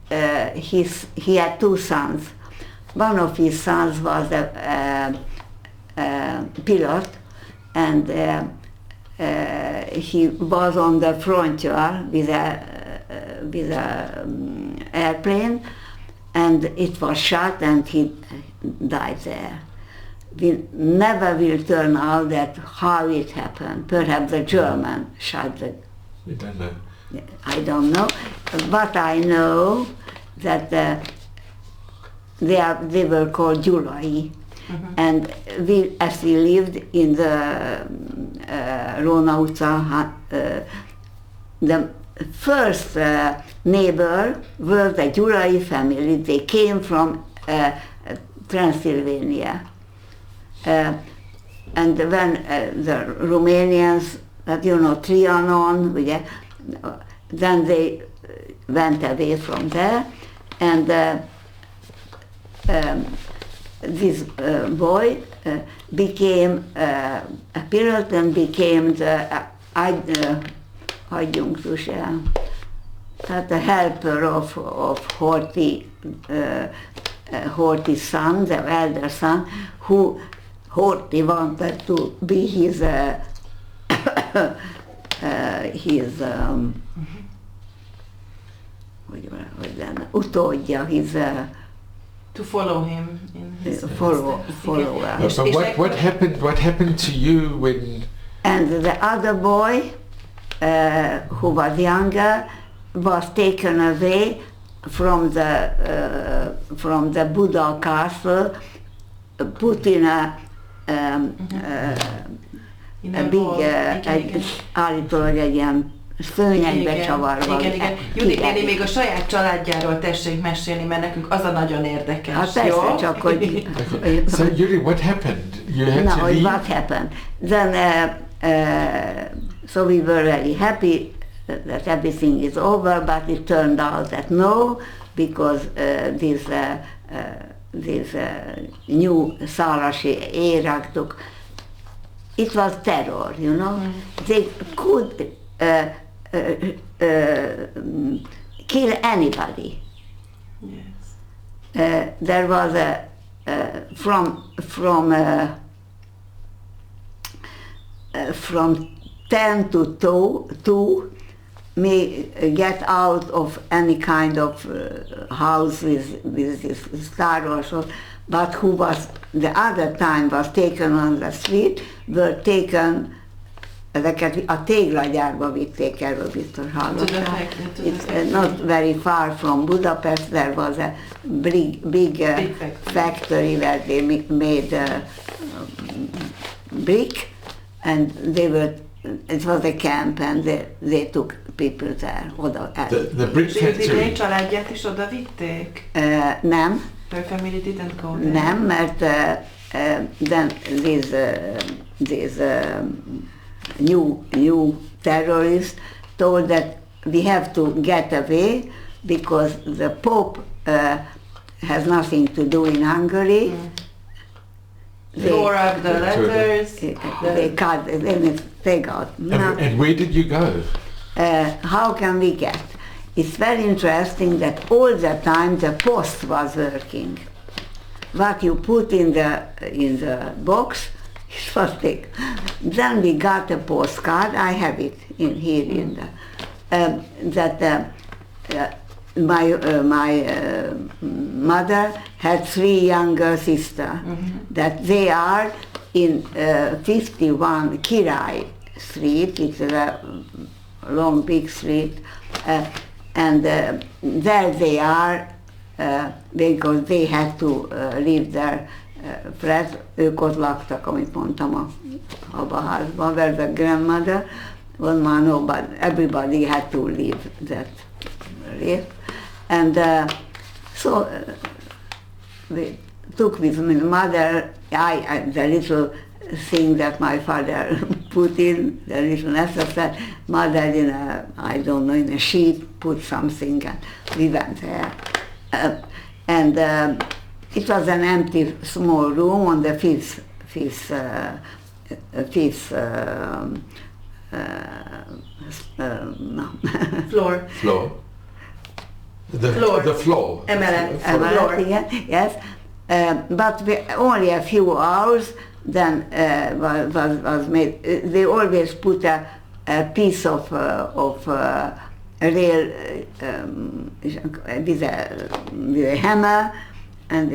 He had two sons. One of his sons was a pilot, and he was on the frontier with a airplane, and it was shot, and he died there. We never will turn out that how it happened. Perhaps the German shot the. We don't know. I don't know, but I know that they were called Gyulai, and as we lived in the Róna utca, the first neighbor were the Gyulai family. They came from Transylvania, and when the Romanians, Trianon, then they went away from there, and this boy became a pilot and became the adjunctus, the helper of Horthy's son, the elder son, who Horthy wanted to be his utódja, his to follow him in his follower. So what happened to you when? And the other boy, who was younger, was taken away from the Buda castle, put in a állítólag egy ilyen szőnyegbe csavarva. Igen. Judit néni, még a saját családjáról tessék mesélni, mert nekünk az a nagyon érdekes. Hát persze, csak hogy... So Judit, what happened? You had to leave? What happened? Then, so we were very happy that everything is over, but it turned out that no, because these new szálasi éraktok, it was terror, They could kill anybody. Yes. There was from 10 to 2 may get out of any kind of house with this star or so, but who was the other time was taken on the street, were taken, ezeket a téglagyárba vitték, erről biztos hallottál. It's not very far from Budapest. There was a big factory where they made brick, and it was a camp, and they took people there. The brick factory. És családját is oda vitték? Nem. Her family didn't go there? Nem, mert then these new terrorists told that we have to get away because the Pope has nothing to do in Hungary. Tore up the letters. They got. And where did you go? How can we get? It's very interesting that all the time the post was working. What you put in the box, it was taken. Then we got a postcard. I have it here in the my mother had 3 younger sisters. That they are in 51 Király Street. It's a long, big street, and there they are because they had to leave their flat. Ők ott laktak, amit mondtam, abba a házban, where the grandmother was man, but everybody had to leave that place. And so we took with my mother, the little thing that my father put in, the little necessary, mother in a sheet put something, and we went there. It was an empty small room on the fifth Floor. Floor. The floor. Floor. Yes. But only a few hours then was made. They always put a piece of rail with a hammer, and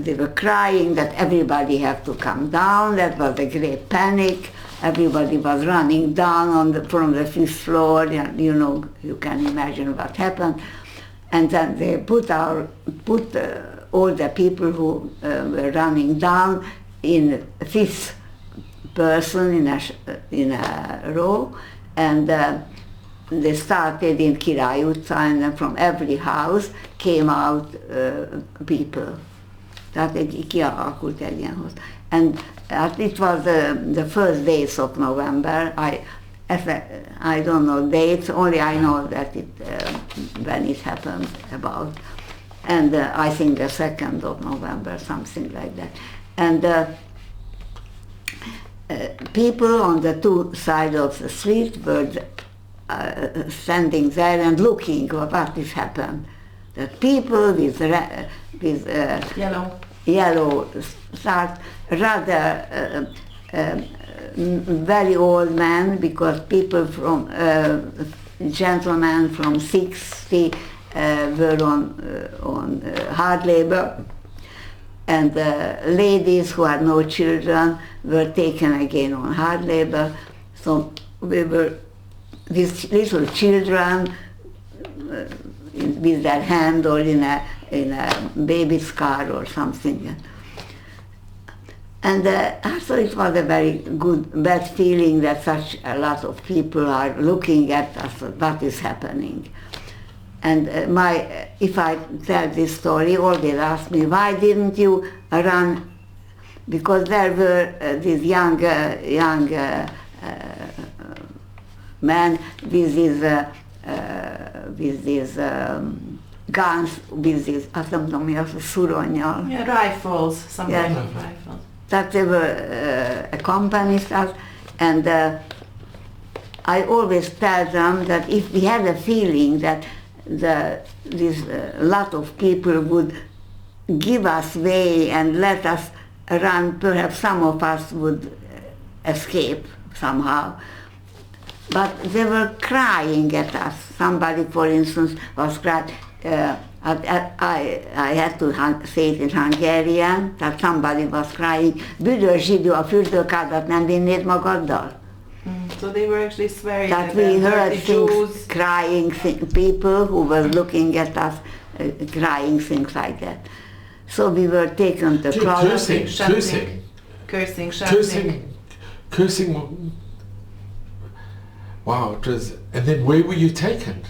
they were crying that everybody had to come down. That was a great panic. Everybody was running down from the fifth floor. You can imagine what happened. And then they put all the people who were running down in fifth person in a row, and they started in Király utca, and then from every house came out people. Tehát kialakult egy ilyen hoz. And it was the first days of November. I don't know dates, only I know that when it happened about. And I think the 2nd of November, something like that. And people on the two sides of the street were standing there and looking what is happened. That people with yellow start, rather very old men, because people from gentlemen from 60 were on hard labor, and ladies who had no children were taken again on hard labor. So we were these little children with their hand or in a baby's car or something. And so it was a very bad feeling that such a lot of people are looking at us, what is happening. And if I tell this story, always ask me, why didn't you run? Because there were these young men with these guns, with these, azt nem tudom mi az, szuronnyal. Yeah, rifles, something like rifles. That they were accompanied us, and I always tell them that if we had a feeling that this lot of people would give us way and let us run, perhaps some of us would escape somehow. But they were crying at us. Somebody, for instance, was crying. I had to say it in Hungarian, that somebody was crying, büdös zsidó, a fürdőkádat nem vinnéd magaddal? So they were actually swearing that we heard things, crying people who were looking at us, crying things like that. So we were taken to cursing. Wow, and then where were you taken?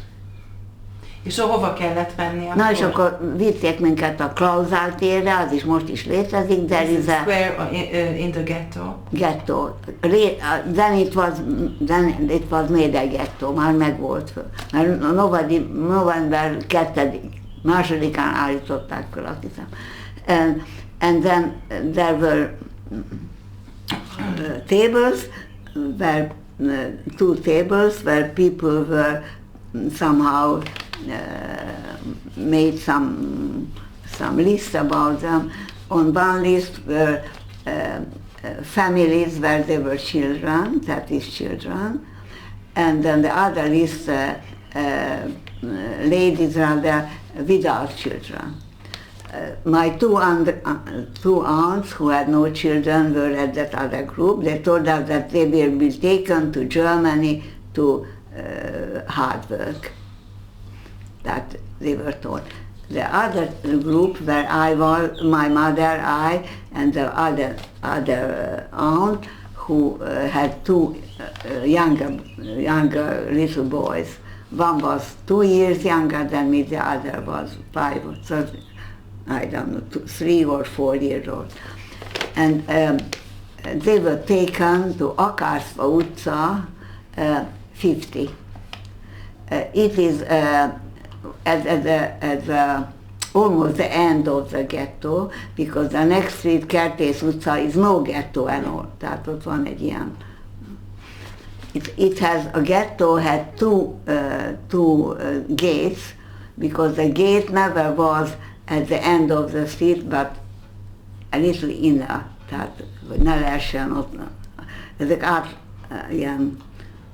És hova kellett menni akkor? Na és akkor vitték minket a Klauzál térre, az is most is létezik, there is a... Where in the ghetto? Ghetto. Then it was made a ghetto, már megvolt föl. Mert november 2-án állították föl, azt hiszem. And then there were tables, two tables where people were somehow made some list about them. On one list were families where there were children, that is children, and then the other list ladies rather without children. My two aunts who had no children were at that other group. They told us that they will be taken to Germany to hard work. That they were told. The other group where I was, my mother, I, and the other aunt who had two younger little boys. One was 2 years younger than me, the other was 5 or so, I don't know, 3 or 4 years old. And they were taken to Akarszfa utca 50. It is at almost the end of the ghetto, because the next street, Kertész utca, is no ghetto at all. Tehát ott van egy ilyen. A ghetto had two gates, because the gate never was at the end of the street, but a little inner. Tehát, hogy ne lehessen ott. Ezek ilyen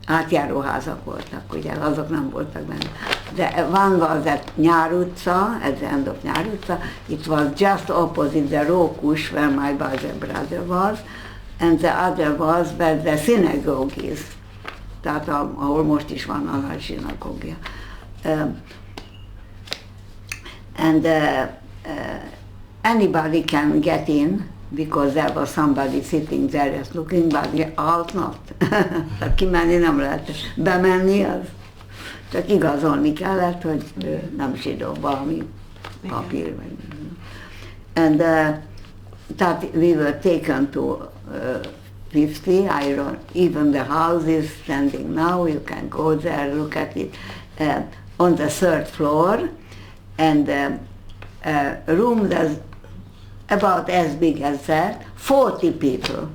átjáróházak voltak, ugye, azok nem voltak benne. The one was at Nyár utca, at the end of Nyár utca. It was just opposite the Rókus, where my brother was, and the other was where the synagogue is. Tehát ahol most is van a nagy zsinagógia. And anybody can get in, because there was somebody sitting there just looking, but out not. Tehát kimenni nem lehet. Bemenni az csak igazolni kellett, hogy nem zsidó, valami papír. And that we were taken to 50. Even the house is standing now. You can go there, look at it, on the third floor, and a room that's about as big as that, 40 people.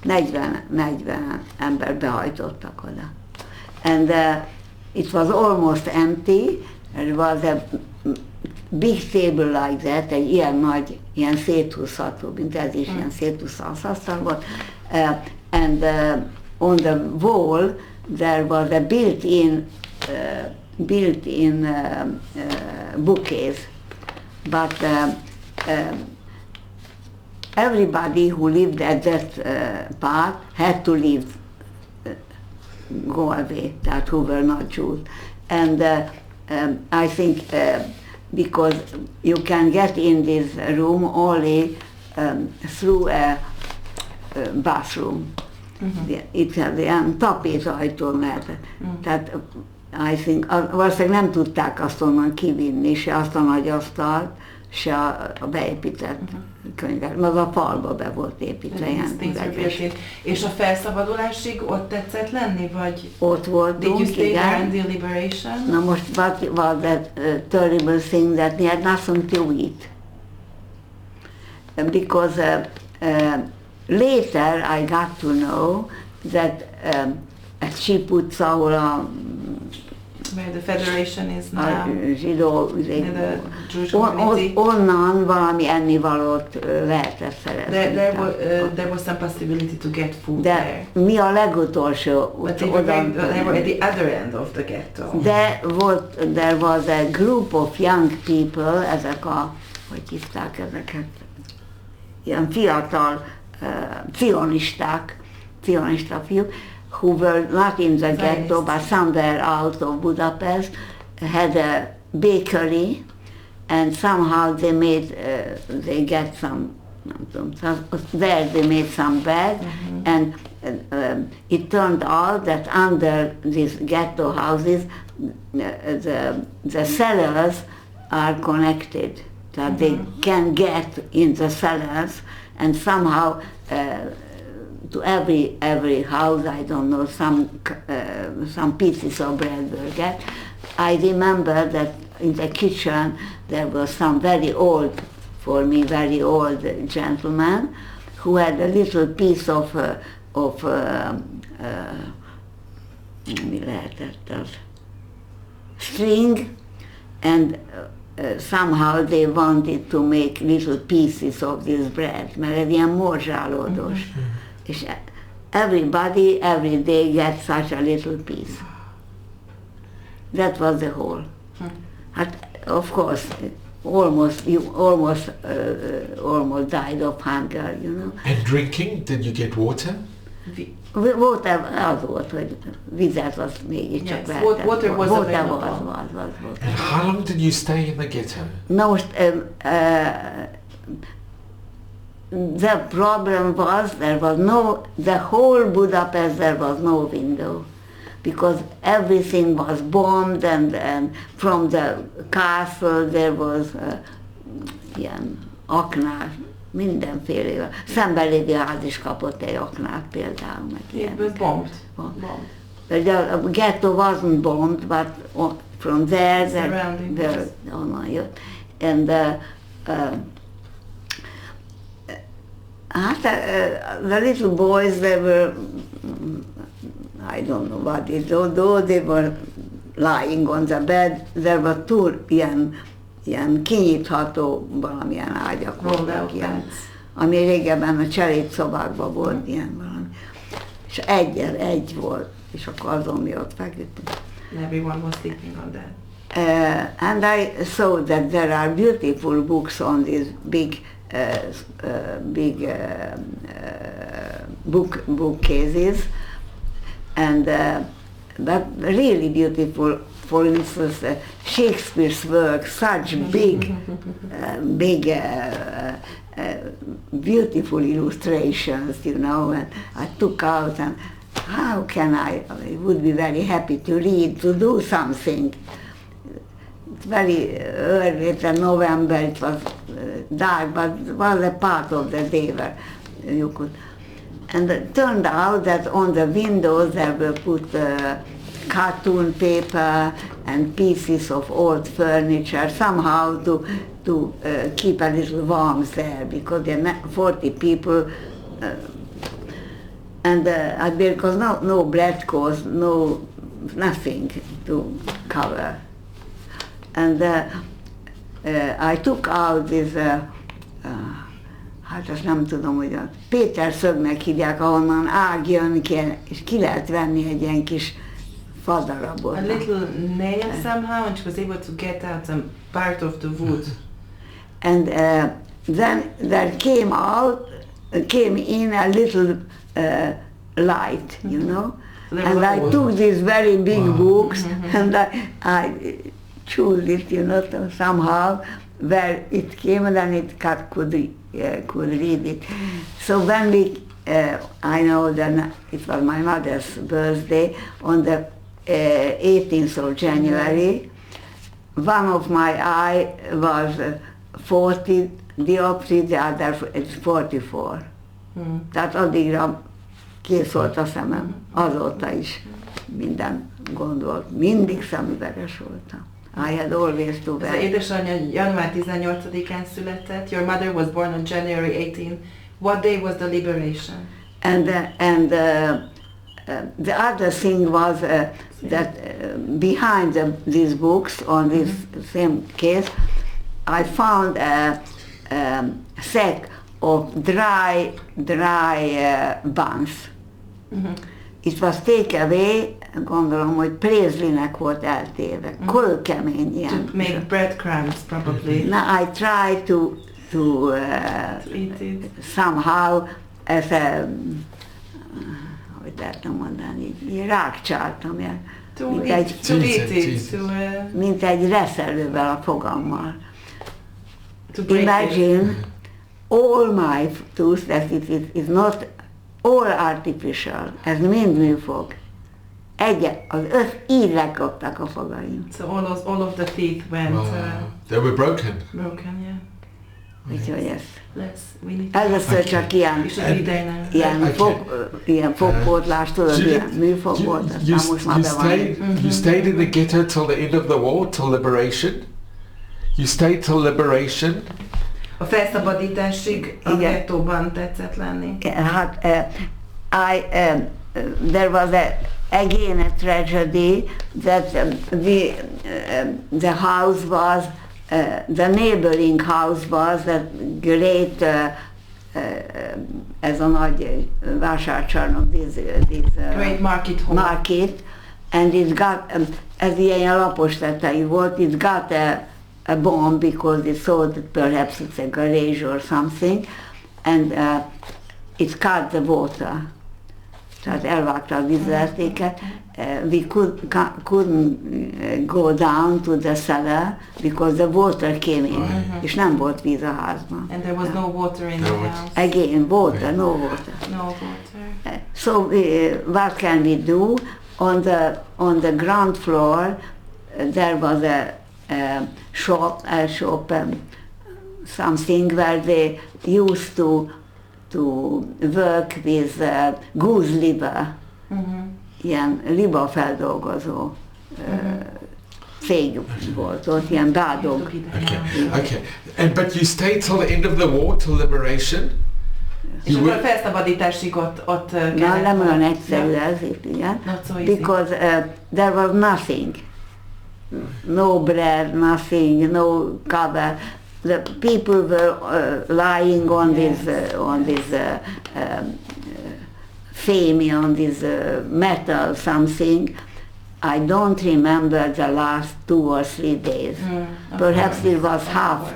40 ember behajtottak oda. And it was almost empty. There was a big table like that, egy ilyen nagy, ilyen széthúzható, mint ez is ilyen széthúzható asztal volt. And on the wall there was a built-in bookcase. But everybody who lived at that part had to leave, go away, that who were not Jews. And I think because you can get in this room only through a bathroom. Itt ilyen tapétajtón lehetett. Tehát I think, valószínűleg nem tudták azt onnan kivinni, se azt a nagy asztalt, se a beépített könyvet, az a falba be volt építve. És a felszabadulásig ott tetszett lenni, vagy? Ott voltunk, Did you stay igen. there in the liberation? Na most, what was that terrible thing that we had nothing to eat? Because later I got to know that at Csíp utca, ahol where the federation is now, zsidó, the Jewish community. Onnan valami ennivalót lehetett szerezni. There was some possibility to get food there. Mi a legutolsó? But they were at the other end of the ghetto. There was a group of young people, ezek hogy hívták ezeket? Ilyen fiatal cionista fiúk, who were not in the ghetto, but somewhere out of Budapest, had a bakery, and somehow they get some, there they made some bread, and it turned out that under these ghetto houses, the cellars are connected, that they can get in the cellars, and somehow to every house, I don't know, some pieces of bread will get. I remember that in the kitchen there was some very old gentleman who had a little piece of mi lehetett az? String, and somehow they wanted to make little pieces of this bread, mert ez ilyen morzsálódós. És everybody, every day gets such a little piece. That was the whole. Of course, almost died of hunger, you know. And drinking? Did you get water? Water az volt, hogy vizet az mégiscsak lehetett. Water was available. And how long did you stay in the ghetto? Na most, the problem was the whole Budapest, there was no window, because everything was bombed, and from the castle there was ilyen aknás, mindenféle. Szemben lévő ház is kapott egy aknát például, meg It was bombed. The ghetto wasn't bombed, but from there, onnan jött. And the little boys, they were, I don't know what it is, though they were lying on the bed, there were two ilyen kinyitható valamilyen ágyak voltak, ilyen, ami régebben a cselédszobákban volt ilyen valami. És egy volt, és akkor azon mi ott feküdtünk. Everyone was sleeping on that. And I saw that there are beautiful books on these big bookcases, and but really beautiful. For instance, Shakespeare's works, such big, beautiful illustrations, you know, and I took out, and how can I would be very happy to read, to do something. It's very early, it's November, it was dark, but it was a part of the day where you could. And it turned out that on the windows there were put cartoon paper and pieces of old furniture, somehow to keep a little warmth there, because there are 40 people, and because no bedclothes, nothing to cover. And I took out this, hát azt nem tudom, hogy a Péter szögnek hívják, ahonnan ág jön ki, és ki lehet venni egy ilyen kis fadarabot. A little nail somehow, and she was able to get out some part of the wood. And then there came in a little light, you know. And I took these very big books, and I chose it, you know, somehow where it came, and then it could read it. So when I know that it was my mother's birthday on the 18th of January. One of my eye was 40 dioptrii, the other is 44. Tehát addigra kész volt a szemem, azóta is minden gond volt, mindig szemüveges voltam. I had always to wear. Az édesanyja január 18-án született. Your mother was born on January 18. What day was the liberation? And the other thing was that behind these books on this same case, I found a sack of dry buns. It was taken away, gondolom, hogy Prézlinek volt eltéve, kőkemény ilyen. To make breadcrumbs, probably. Now I tried to eat it. Somehow as a, hogy lehetne mondani, így rákcsáltam ilyen. Mint egy reszelővel a fogammal. Imagine all my tooth, that it is not all artificial, ez mind műfog. Így lekaptak a fogaim. So all of the teeth went... They were broken. Broken, yeah. Úgyhogy ez. Először csak ilyen fogpótlás, tudod, ilyen műfog volt, aztán most már be van. You stayed in the ghetto till the end of the war, till liberation? You stayed till liberation? A felszabadításig a gettóban tetszett lenni. Hát, there was again a tragedy that the house was, the neighboring house was a great, ez a nagy vásárcsarnok, this great market hall. Market, and it got, ez ilyen lapos tetejű volt, it got a bomb because it thought that perhaps it's a garage or something, and it cut the water. Tehát elvágta a vízvezetéket. We couldn't go down to the cellar because the water came in, és nem volt víz a házban. And there was no water in the house. Again, water, no water. No water. So what can we do? On the ground floor there was a shop something where they used to work with goose liver, ilyen libafeldolgozó cég volt ott, ilyen bádog. Okay. But you stayed till the end of the war, till liberation? És akkor a felszabadításig ott Na, nem olyan egyszerű ez itt, igen. Because there was nothing. No bread, nothing, no cover. The people were lying on this fame, on this metal something. I don't remember the last 2 or 3 days. Perhaps it was half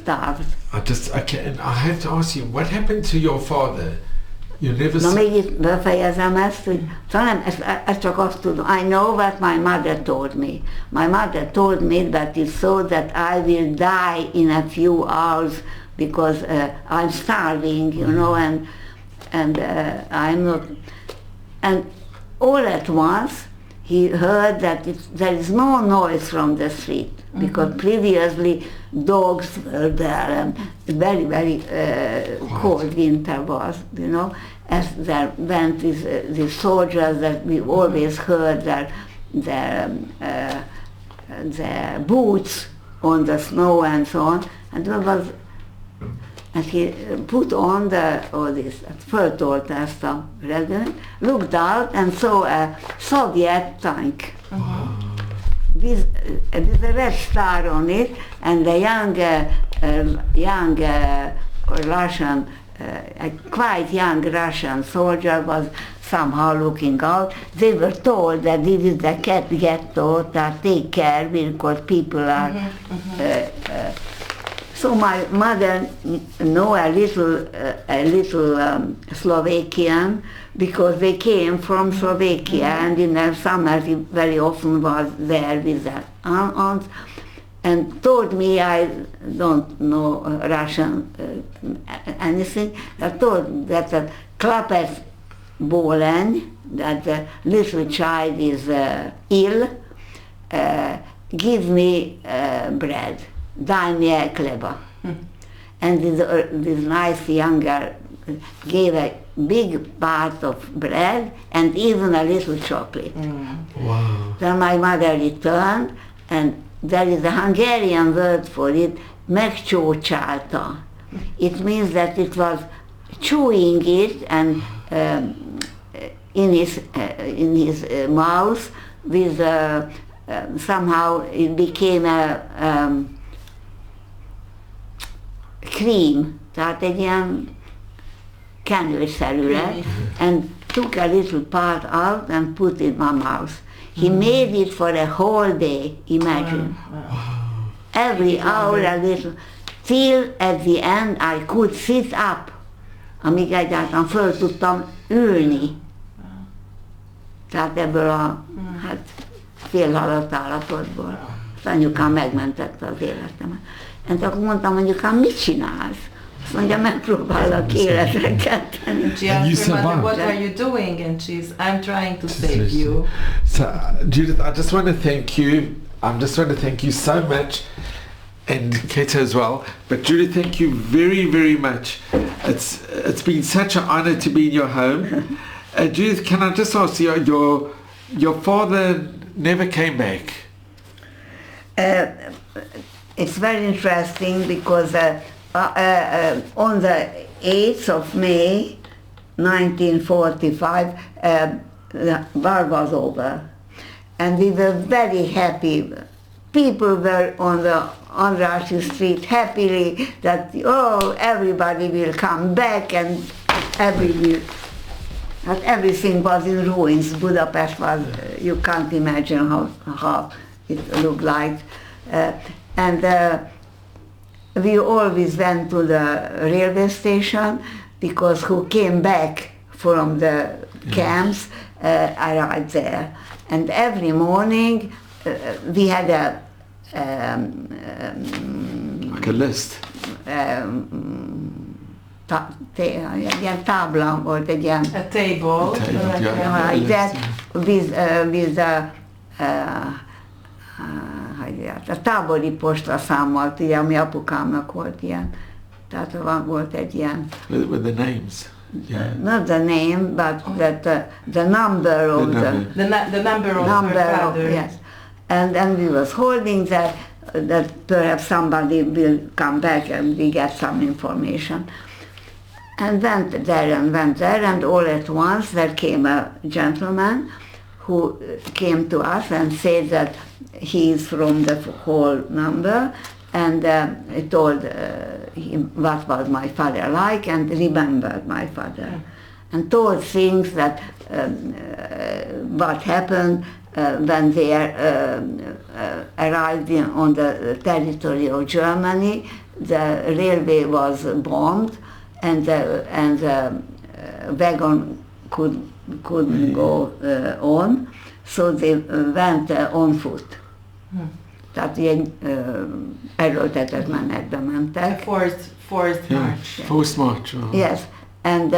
starved. And I have to ask you, what happened to your father? You never Na még itt befejezem ezt, hogy talán ezt csak azt tudom. I know what my mother told me. My mother told me that it's so that I will die in a few hours because I'm starving, you know, and I'm not. And all at once he heard that there is no noise from the street because previously dogs were there and very, very cold winter was, you know. As there went these soldiers that we always heard their boots on the snow and so on, and he put on all this, föltolta ezt a redőnyt, looked out and saw a Soviet tank with a red star on it, and the young Russian, a quite young Russian soldier was somehow looking out. They were told that this is the cat ghetto, that take care because people are. So my mother know a little Slovakian because they came from Slovakia, and in the summer he very often was there with their aunts, and told me, I don't know Russian anything, I told that a klapec bóleny, that the little child is ill, give me bread, daj mi chleba. And this nice younger gave a big part of bread and even a little chocolate. Wow. Then my mother returned, and there is a Hungarian word for it, megcsócsálta. It means that it was chewing it and in his mouth with somehow it became a cream, tehát egy ilyen kenőszerűre, and took a little part out and put in my mouth. He made it for a whole day, imagine. Every hour a little, till at the end I could sit up, amíg egyáltalán föl tudtam ülni. Tehát ebből a félhalott állapotból. Az anyukám megmentette az életemet. És akkor mondtam, anyukám, mit csinálsz? Azt mondja, megpróbálok életre kelteni. She asked her mother, what are you doing? And I'm trying to save you. So, Judith, I just want to thank you. So much, and Kate as well. But Judith, thank you very, very much. It's been such an honor to be in your home. Judith, can I just ask you, your father never came back? It's very interesting because on the 8th of May 1945, the war was over, and we were very happy. People were on the Andrássy Street happily that everybody will come back, and everything was in ruins. Budapest was, you can't imagine how it looked like. And we always went to the railway station because who came back from the camps arrived there. And every morning we had like a list. Egy ilyen tábla volt, egy ilyen... A table. Like that, with A tábori postaszámmal, ugye, ami apukámnak volt ilyen. Tehát volt egy ilyen... With the names. Yeah. Not the name, but the number of the number of her father. Yes. And we was holding that perhaps somebody will come back and we get some information. And went there, and all at once there came a gentleman who came to us and said that he is from the whole number, and he told him what was my father like, and remembered my father, and told things that what happened when they arrived on the territory of Germany. The railway was bombed, and the wagon couldn't go on, so they went on foot. Tehát ilyen erőltetett menetbe mentek. Forced march. Forced march. Oh. Yes, and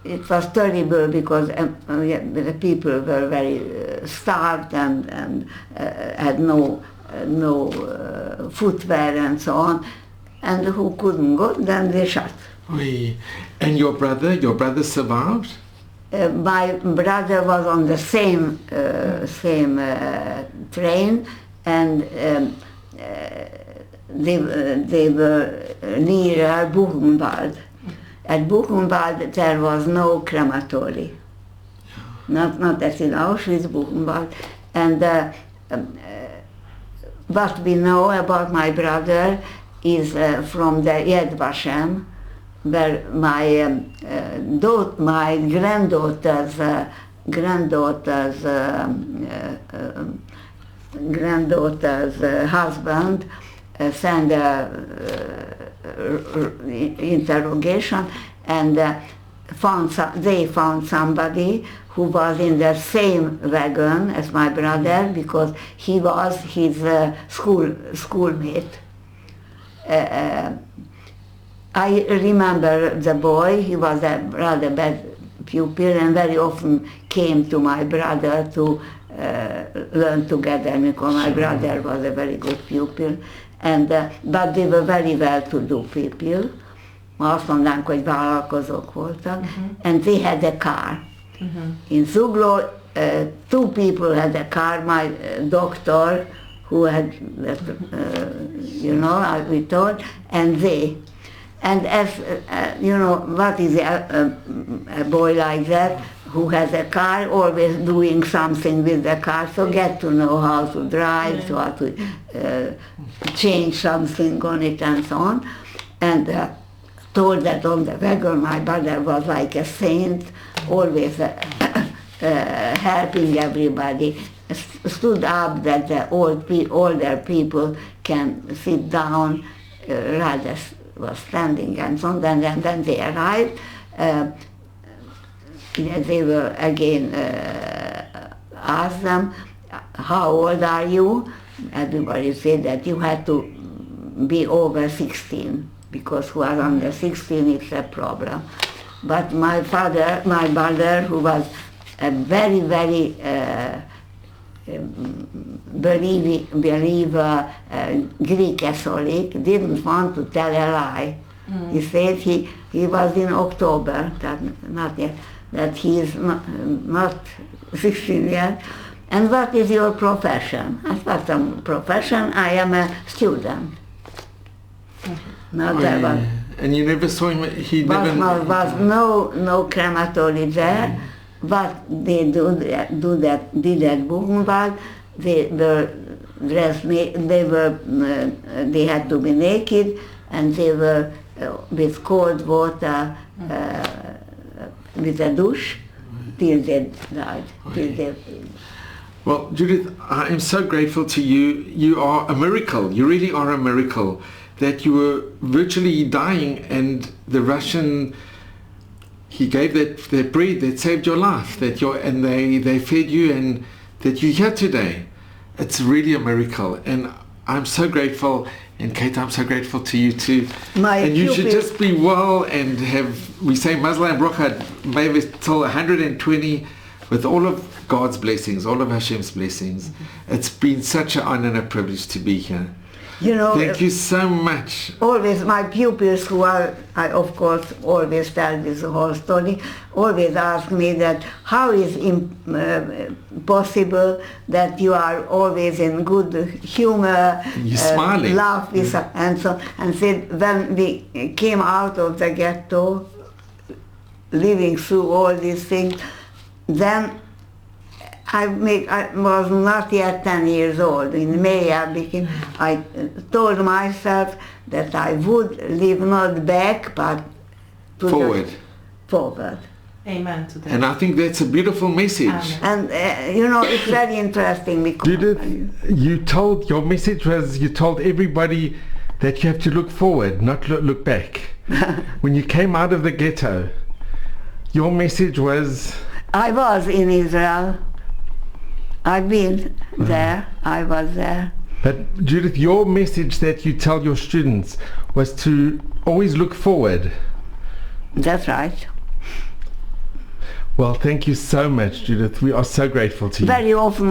it was terrible because the people were very starved and had no footwear and so on, and who couldn't go, then they shot. Oui. And your brother survived? My brother was on the same train, and they were near Buchenwald. At Buchenwald there was no crematory, not as in Auschwitz, Buchenwald. And what we know about my brother is from the Yad Vashem, where my granddaughter's husband sent interrogation, and they found somebody who was in the same wagon as my brother, because he was his schoolmate. I remember the boy. He was a rather bad pupil and very often came to my brother to learn together, because my brother was a very good pupil. And, but they were very well-to-do people. Ma azt mondanánk, hogy vállalkozók voltak. And they had a car. In Zugló, two people had a car. My doctor, who had, we told, and they. And as, what is a boy like that who has a car, always doing something with the car, so get to know how to drive, so how to change something on it and so on. And told that on the wagon my brother was like a saint, always helping everybody, stood up that the older people can sit down, rather was standing and so on, and then they arrived. They were again asked them, how old are you? Everybody said that you had to be over 16, because who was under 16 it's a problem. But my brother, who was a very, very believer, Greek Catholic, didn't want to tell a lie. He said he was in October, not yet, that he is not 16 yet. And what is your profession? I thought, profession, I am a student. And you never saw him? Was no crematory there. What they did at Buchenwald, they were dressed, they had to be naked, and they were with cold water, with a douche, till they died. Well, Judith, I am so grateful to you. You are a miracle. You really are a miracle, that you were virtually dying, and the Russian, he gave that bread that saved your life, and they fed you, and that you're here today. It's really a miracle, and I'm so grateful. And Kate, I'm so grateful to you too. And you should just be well and have, we say Mazla and Brocha, maybe till 120 with all of God's blessings, all of Hashem's blessings. It's been such an honor and a privilege to be here. You know, Thank you so much. always my pupils who are, I of course always tell this whole story, always ask me that how is possible that you are always in good humor, You're smiling. laugh with, and so, and said when we came out of the ghetto, living through all these things, then I was not yet 10 years old. In May I told myself that I would live not back but to Forward. Forward. Amen to that. And I think that's a beautiful message. Amen. And you know, it's very interesting because Judith, your message was, you told everybody that you have to look forward, not look back. When you came out of the ghetto, your message was... I was in Israel. I've been there. I was there. But Judith, your message that you tell your students was to always look forward. That's right. Well, thank you so much, Judith. We are so grateful to you. Very often